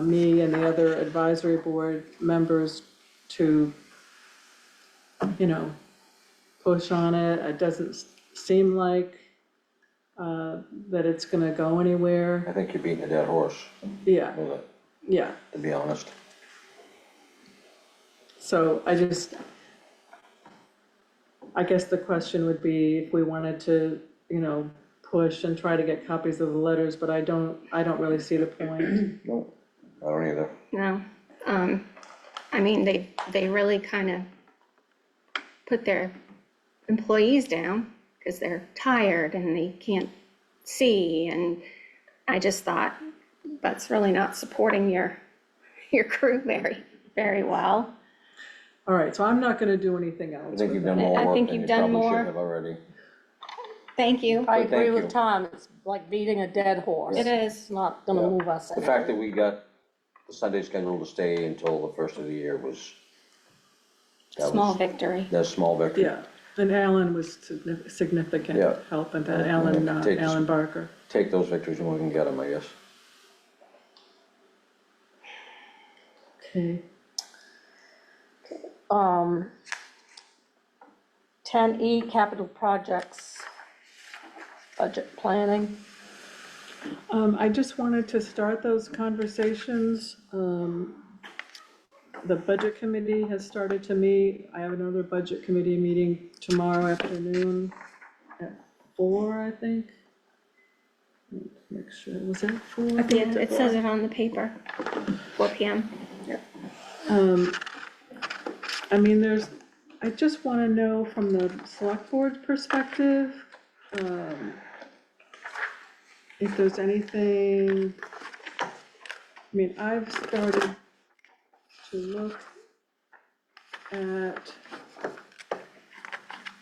me and the other advisory board members to, push on it? It doesn't seem like that it's gonna go anywhere. I think you're beating a dead horse Yeah, with it, yeah. to be honest. So I guess the question would be if we wanted to, push and try to get copies of the letters, but I don't really see the point. No, I don't either. no. I mean, they really kind of put their employees down because they're tired and they can't see, and I just thought, that's really not supporting your crew very, very well. All right, so I'm not gonna do anything else. I think you've with done that. more I work think than you you've done probably more. should have already. Thank you. I But agree thank with you. Tom, it's like beating a dead horse. It is. It's not gonna Yeah. move us The anywhere. fact that we got the Sunday schedule to stay until the first of the year was. Small victory. That's small victory. Yeah, and Alan was significant Yeah. help in that, Yeah, take this- Alan Barker. Take those victories when we can get them, I guess. Okay. 10E, capital projects, budget planning. I just wanted to start those conversations. The budget committee has started to meet. I have another budget committee meeting tomorrow afternoon at 4, I think. Make sure, was that 4? Yeah, it says it on the paper, 4 PM. I mean, I just wanna know from the select board perspective, if there's anything, I mean, I've started to look at,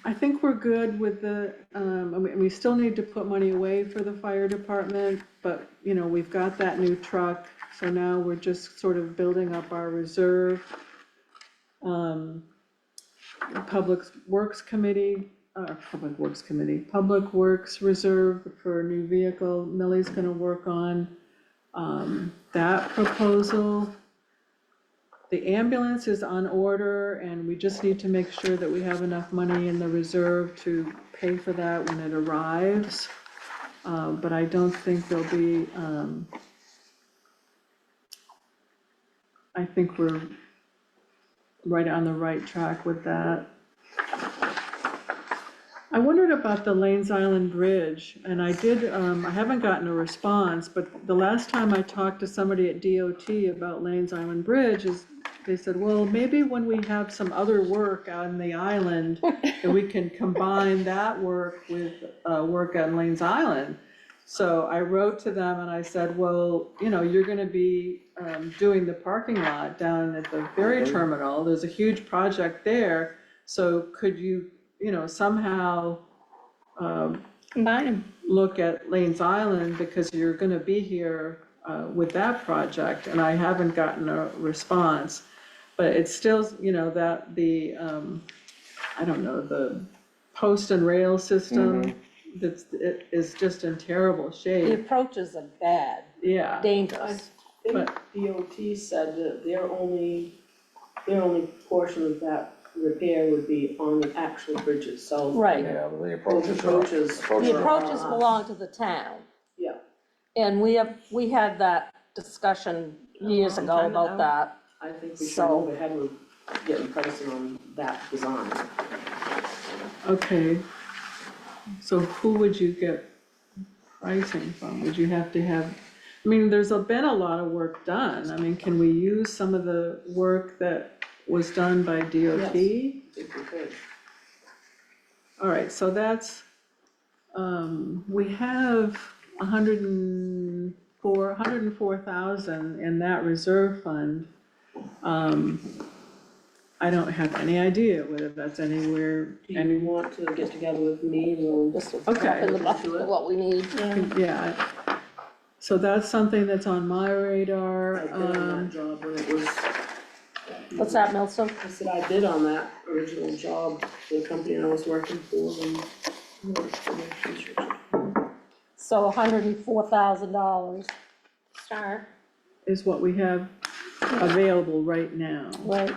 I think we're good with the, I mean, we still need to put money away for the fire department, but, you know, we've got that new truck, so now we're just sort of building up our reserve. Public Works Committee, Public Works Reserve for a new vehicle, Millie's gonna work on, that proposal. The ambulance is on order, and we just need to make sure that we have enough money in the reserve to pay for that when it arrives. But I don't think there'll be, I think we're right on the right track with that. I wondered about the Lanes Island Bridge, and I did, I haven't gotten a response, but the last time I talked to somebody at DOT about Lanes Island Bridge is, they said, well, maybe when we have some other work on the island, that we can combine that work with, work on Lanes Island. So I wrote to them and I said, well, you know, you're gonna be, doing the parking lot down at the ferry terminal, there's a huge project there, so could you, you know, somehow, Combine them. look at Lanes Island, because you're gonna be here, with that project, and I haven't gotten a response. But it's still, you know, that the, I don't know, the post and rail system, that's, it is just in terrible The shape, approaches are bad, yeah. dangerous. I think DOT said that their only portion of that repair would be on the actual bridge itself. Right. Yeah, the Those approaches are. approaches. The approaches belong to the town. Yeah. And we had that discussion years long ago time about ago. that. I think we should So- move ahead with getting pricing on that design. Okay, so who would you get pricing from? Would you have to have, I mean, there's been a lot of work done. I mean, can we use some of the work that was done by DOT? Yes. I think we could. All right, so that's, we have 104,000 in that reserve fund. I don't have any idea whether that's anywhere, Do you want to get together with me and we'll Just to Okay. drop in the bucket of what we need. yeah. So that's something that's on my radar. I bid on that job when it was, What's that, Milson? I said I bid on that original job for the company I was working for and. So $104,000, Star. Is what we have available right now. right?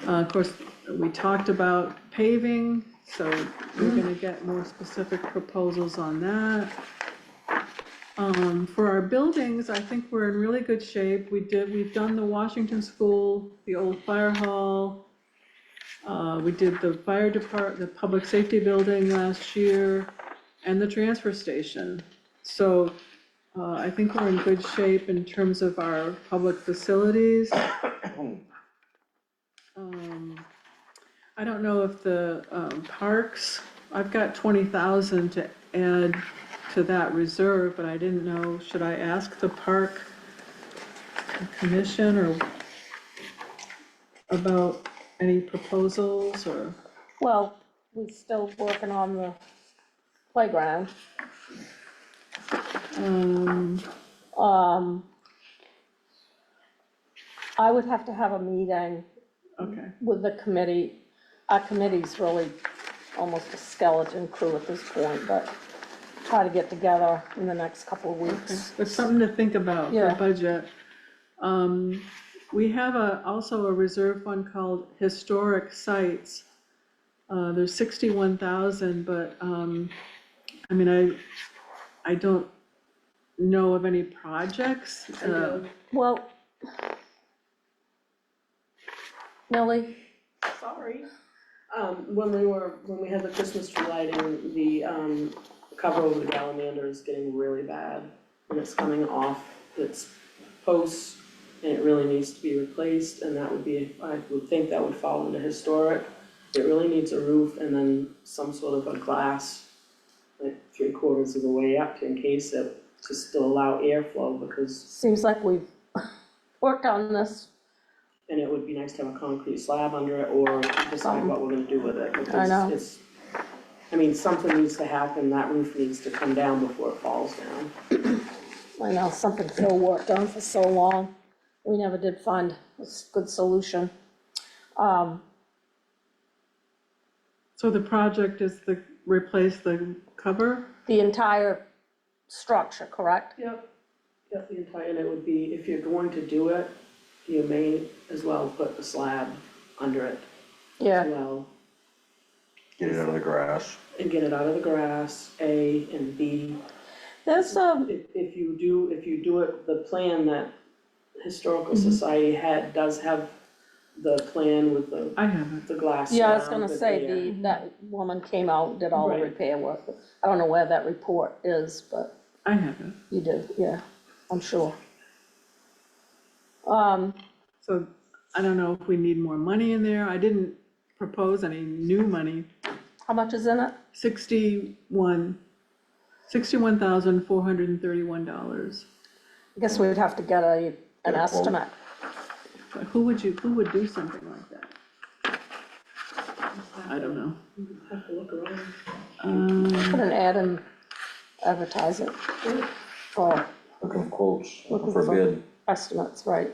Of course, we talked about paving, so we're gonna get more specific proposals on that. For our buildings, I think we're in really good shape. We've done the Washington School, the old fire hall. We did the fire department, the public safety building last year, and the transfer station. So, I think we're in good shape in terms of our public facilities. I don't know if the, parks, I've got 20,000 to add to that reserve, but I didn't know, should I ask the park commission or about any proposals or? Well, we're still working on the playground. I would have to have a meeting Okay, with the committee. Our committee's really almost a skeleton crew at this point, but try to get together in the next couple of weeks. but something to think about for Yeah. budget. We have also a reserve fund called historic sites. There's 61,000, but, I mean, I don't know of any projects. Well, Millie, Sorry. When we had the Christmas tree lighting, the, cover over the galamander is getting really bad. And it's coming off its posts, and it really needs to be replaced, and that would be, I would think that would fall into historic. It really needs a roof and then some sort of a glass, like 3/4 of the way up to encase it, to still allow airflow, because, seems like we've worked on this. and it would be nice to have a concrete slab under it, or decide what we're gonna do with it, I know. because I mean, something needs to happen, that roof needs to come down before it falls down. I know, something Phil worked on for so long, we never did find a good solution. So the project is the, replace the cover? The entire structure, correct? Yep, the entire, and it would be, if you're going to do it, you may as well put the slab under it as Yeah, well. Get it out of the grass. And get it out of the grass, A, and B. there's If you do it, the plan that Historical Society does have the plan with I haven't. the glass yeah, I was surround gonna with say, that woman came out, and did all the Right. repair work. I don't know where that report is, but I haven't. you did, yeah, I'm sure. So I don't know if we need more money in there. I didn't propose any new money. How much is in it? $61,431. I guess we'd have to get an Get a quote. estimate. But who would do something like that? I don't know. have to look around. Put an ad and advertise it for Looking for quotes, Looking for for- bid. estimates, right?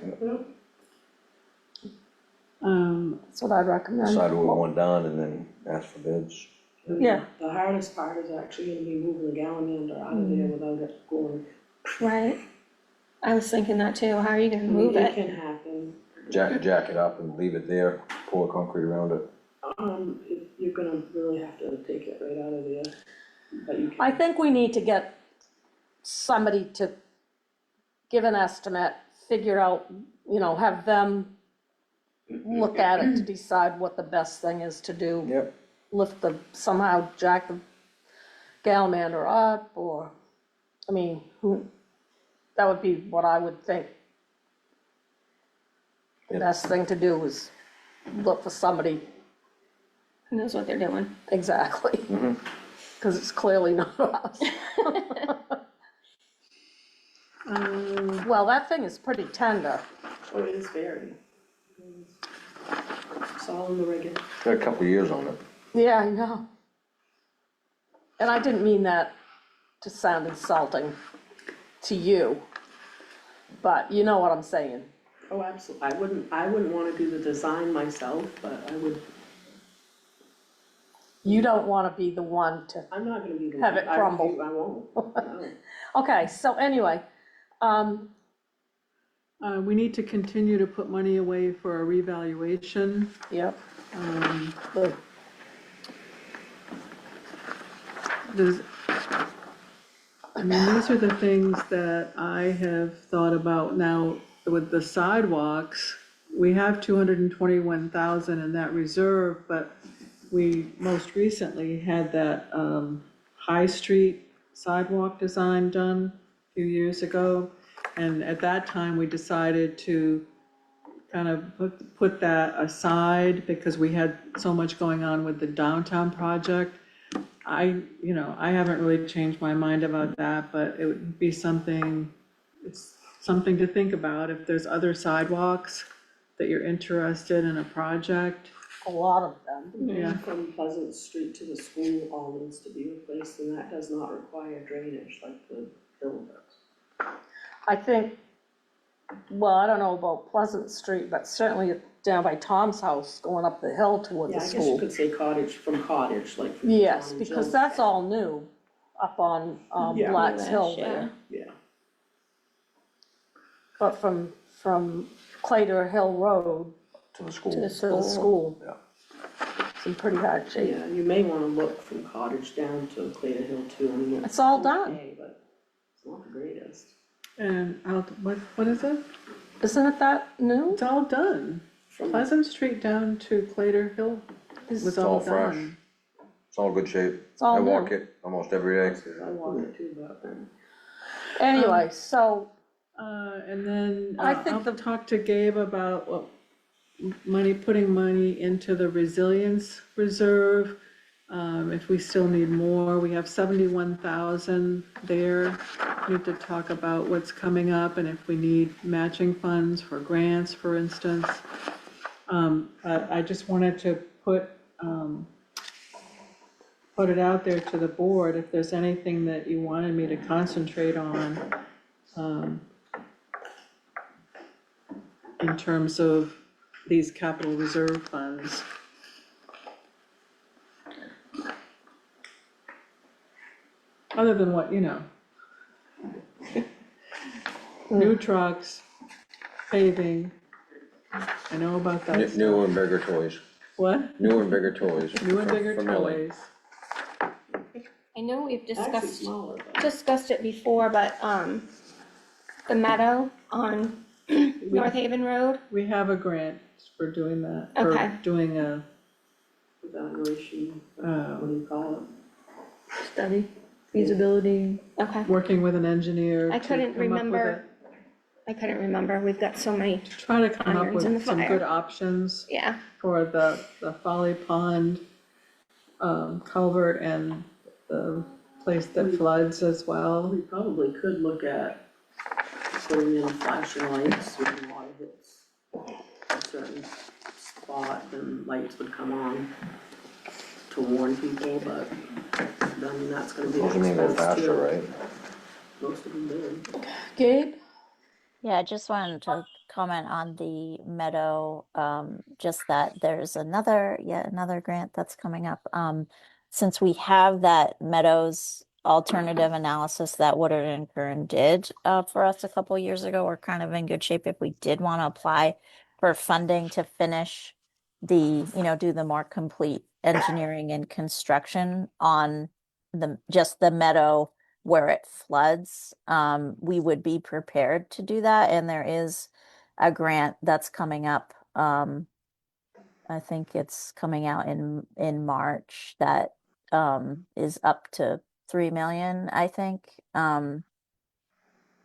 Um, That's what I'd recommend. Decide what we want done and then ask for bids. Yeah. The hardest part is actually gonna be moving the galamander out of there without it going. Right. I was thinking that too, how are you gonna I mean, move it it? can happen. Jack it up and leave it there, pour concrete around it. You're gonna really have to take it right out of there, but you I can. think we need to get somebody to give an estimate, figure out, have them look at it to decide what the best thing is to do. Yep. Somehow jack the galamander up, or, that would be what I would think. The Yep. best thing to do is look for somebody, Who knows what they're doing? exactly. Because it's clearly not us. Well, that thing is pretty tender. Oh, it is very. It's all in the regular. Got a couple of years on it. Yeah, I know. And I didn't mean that to sound insulting to you, but you know what I'm saying. Oh, absolutely, I wouldn't wanna do the design myself, but I would, You don't want to be the one to, I'm not gonna be the. Have it crumble. I won't, no. okay, so anyway, we need to continue to put money away for a revaluation. yep. Um, The- these are the things that I have thought about now with the sidewalks. We have 221,000 in that reserve, but we most recently had that, High Street sidewalk design done a few years ago. And at that time, we decided to kind of put that aside because we had so much going on with the downtown project. I haven't really changed my mind about that, but it would be it's something to think about if there's other sidewalks that you're interested in a project. A lot of them. Yeah, From Pleasant Street to the school all needs to be replaced, and that does not require drainage like the hill does. I think, well, I don't know about Pleasant Street, but certainly down by Tom's house, going up the hill toward Yeah, the I guess you school. could say cottage, from cottage, like. from Yes, John and because Jill's. that's all new, up on, Yeah. Black's Hill Yeah. there. Yeah, But from Claytor Hill Road To the school. To the to the school, Yeah. it's in pretty hard shape. yeah, you may wanna look from cottage down to Clayton Hill too, I mean. It's all done. okay, but it's not the greatest. and what is it? Isn't it that new? It's all done. From Pleasant Street down to Claytor Hill was all all fresh. done. It's all good shape. It's all I walk new. it almost every day. I walk it too, but, Anyway, so, And then I I'll think talk to Gabe about putting money into the resilience reserve. If we still need more, we have 71,000 there. Need to talk about what's coming up and if we need matching funds for grants, for instance. I just wanted to put, put it out there to the board, if there's anything that you wanted me to concentrate on, in terms of these capital reserve funds. Other than what, new trucks, paving, I know about that stuff. Newer and bigger toys, What? newer and bigger toys. New and bigger for Millie. toys. I know we've Actually discussed, smaller, but discussed it before, but, the meadow on North Haven Road, We have a grant for doing that, Okay. for doing a, evaluation, what uh, do you call it? Study, feasibility. okay. working with an engineer I to couldn't come up with remember, we've got so many, try to come up irons in the with some fire. good options yeah, for the Folly Pond culvert and the place that floods as well. We probably could look at putting in flashing lights when water hits a certain spot, then lights would come on to warn people, but then that's gonna be Those an may go expense faster, too. right? Most of them do. Gabe? Yeah, I just wanted to comment on the meadow, just that there's yet another grant that's coming up. Since we have that Meadows alternative analysis that Woodard and Kern did for us a couple years ago, we're kind of in good shape if we did want to apply for funding to finish do the more complete engineering and construction on just the meadow where it floods. We would be prepared to do that, and there is a grant that's coming up. I think it's coming out in March that is up to 3 million, I think.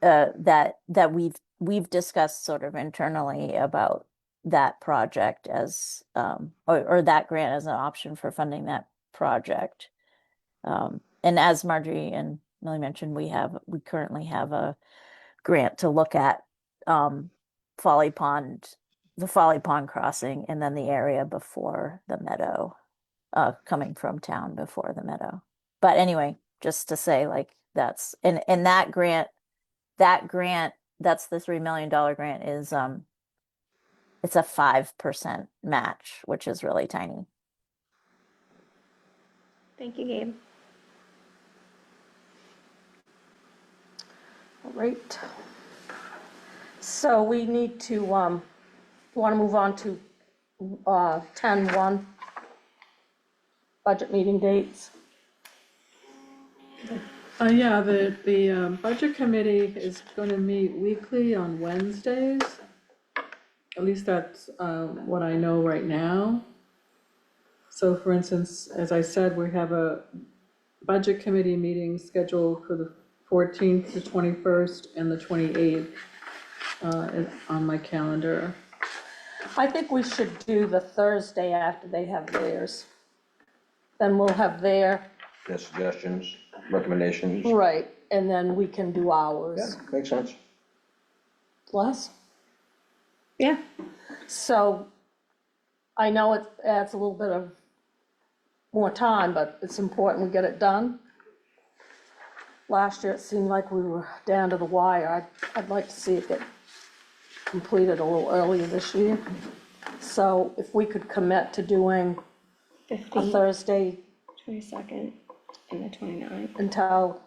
That we've discussed sort of internally about that project as or that grant as an option for funding that project. And as Marjorie and Millie mentioned, we currently have a grant to look at Folly Pond, the Folly Pond crossing, and then the area before the meadow, coming from town before the meadow. But anyway, just to say, like, that's and that grant, that's the $3 million grant, is it's a 5% match, which is really tiny. thank you, Gabe. All right. So we need to, want to move on to 10-1, budget meeting dates. Yeah, the budget committee is gonna meet weekly on Wednesdays. At least that's what I know right now. So for instance, as I said, we have a budget committee meeting scheduled for the 14th, the 21st, and the 28th on my calendar. I think we should do the Thursday after they have theirs. Then we'll have their, Their suggestions, recommendations. right, and then we can do Yeah, ours. makes sense. Les? Yeah, So I know it adds a little bit of more time, but it's important we get it done. Last year, it seemed like we were down to the wire. I'd like to see it get completed a little earlier this year. So if we could commit to doing a 15th, Thursday 22nd, and the 29th. until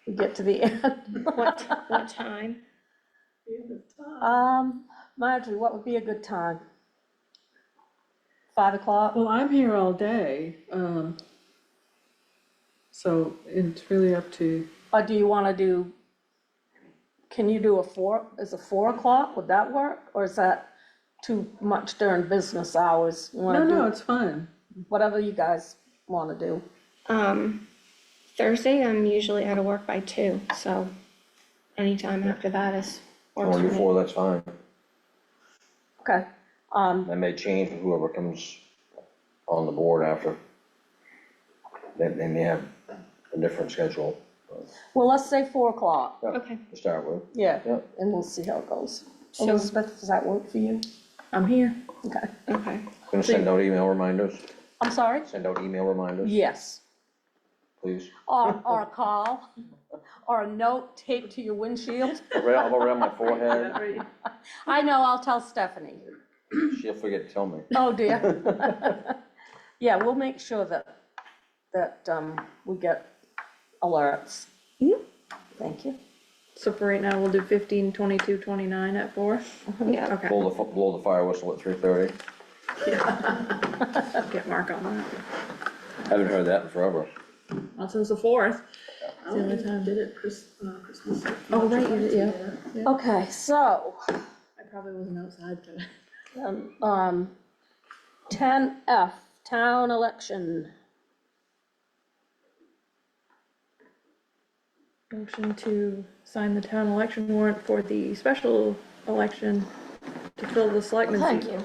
we get to the end. What time? Marjorie, what would be a good time? 5 o'clock? Well, I'm here all day, so it's really up to, Or do you wanna do, can you do is a 4 o'clock, would that work? Or is that too much during business hours? You wanna no, do it's fine. whatever you guys wanna do. Thursday, I'm usually out of work by 2, so anytime after that is, works Or for me. before, that's fine. Okay, That may change with whoever comes on the board after. They may have a different schedule well, let's say 4 o'clock, Okay, to start with. yeah, Yep. and we'll see how it goes. So- Elizabeth, does that work for you? I'm here. Okay. okay. Gonna send out email reminders. I'm sorry? Send out email reminders, Yes. please. Or a call, or a note taped to your windshield. I'll write on my forehead, I know, I'll tell Stephanie. she'll forget to tell me. Oh, dear. Yeah, we'll make sure that we get alerts. Thank you. So for right now, we'll do 15, 22, 29 at 4? Yeah. Okay, Blow the fire whistle at 3:30. get Mark on that. Haven't heard that in forever. Not since the 4th. I don't think I did it Christmas. Oh, right, you did, yeah. Okay, so, I probably wasn't outside for that. 10F, town election. Motion to sign the town election warrant for the special election to fill the selectmen's Thank seat. you.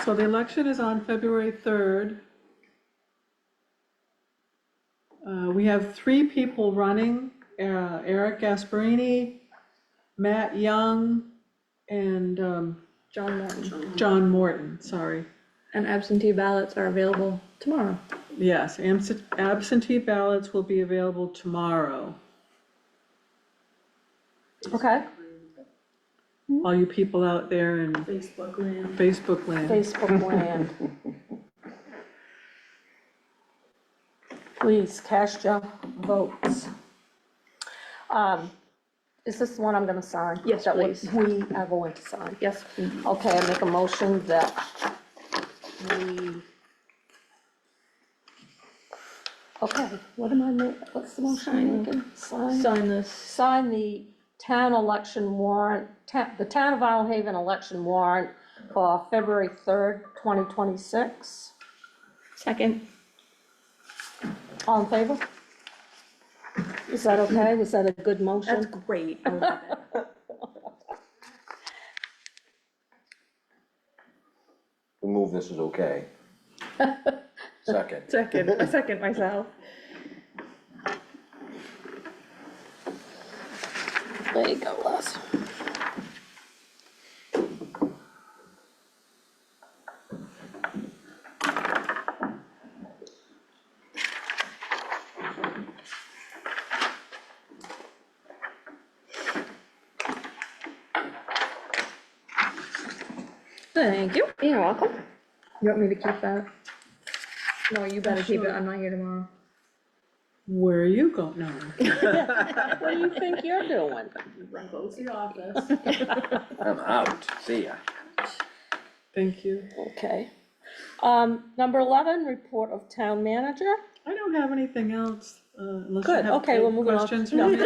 So the election is on February 3rd. We have 3 people running, Eric Gasparini, Matt Young, and John Morton. John Morton, sorry. And absentee ballots are available tomorrow. Yes, absentee ballots will be available tomorrow. Okay, All you people out there in Facebook land. Facebook land. Facebook land. Please cast your votes. Is this the one I'm gonna sign? Yes, That please. we are going to sign. Yes. Okay, I make a motion that we. Okay, what am I what's the motion making? Sign this. Sign the town election warrant, the town of Vinalhaven election warrant for February 3rd, 2026. Second. All in favor? Is that okay? Was that a good motion? That's great. I love it. We move this is okay. Second. I second myself. There you go, Les. Thank you. You're welcome. You want me to keep that? No, you better keep it. I'm not here tomorrow. Where are you going? No. What do you think you're doing? Close the office. I'm out, see ya. Thank you. Okay. Number 11, report of town manager. I don't have anything else, unless you Good, have okay, we'll move on. questions for No. me.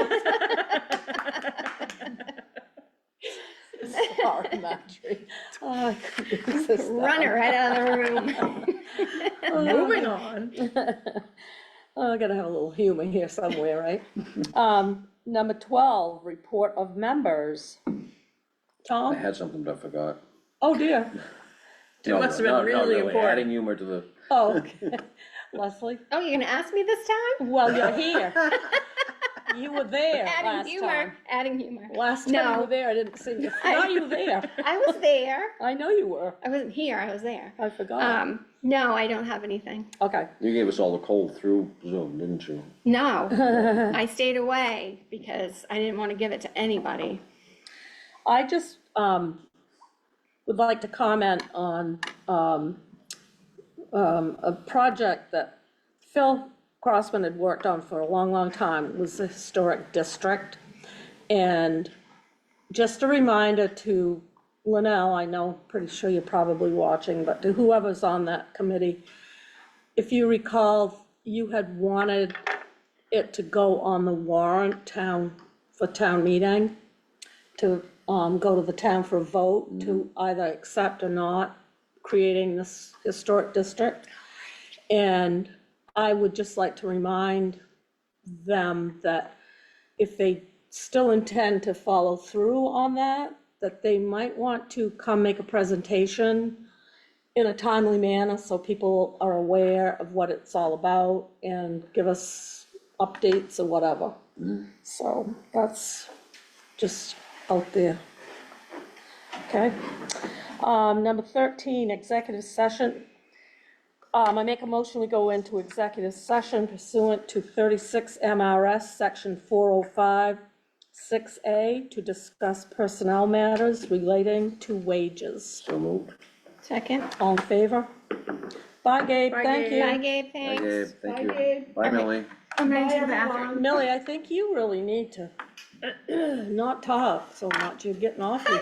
Sorry, Marjorie. Oh, I couldn't resist that. Run her right out of the room. Moving on. Oh, I gotta have a little humor here somewhere, right? Number 12, report of members. I Tom? had something but I forgot. Oh, dear. It must have been Not really important. Adding humor to the, Oh, okay. Leslie? Oh, you're gonna ask me this time? Well, you're here. You were there Adding last humor, time. adding humor. Last time you No. were there, I didn't see you. No, you were there. I was there. I know you were. I wasn't here, I was there. I forgot. No, I don't have anything. Okay. you gave us all the cold through Zoom, didn't you? No, I stayed away because I didn't want to give it to anybody. I just would like to comment on a project that Phil Crossman had worked on for a long, long time. It was the historic district. And just a reminder to Linnell, I know, pretty sure you're probably watching, but to whoever's on that committee, if you recall, you had wanted it to go on the warrant for town meeting, to go to the town for a vote to either accept or not creating this historic district. And I would just like to remind them that if they still intend to follow through on that, that they might want to come make a presentation in a timely manner so people are aware of what it's all about and give us updates or whatever. So that's just out there. Okay. Number 13, executive session. I make a motion, we go into executive session pursuant to 36 MRS, section 405, 6A, to discuss personnel matters relating to wages. So moved. Second. All in favor? Bye, Gabe, thank Bye, you. Gabe, Bye, thanks. Gabe, thank you. Gabe. Bye, Melanie. I'm running to the Bye, bathroom. everyone. Millie, I think you really need to not talk so much, you're getting awfully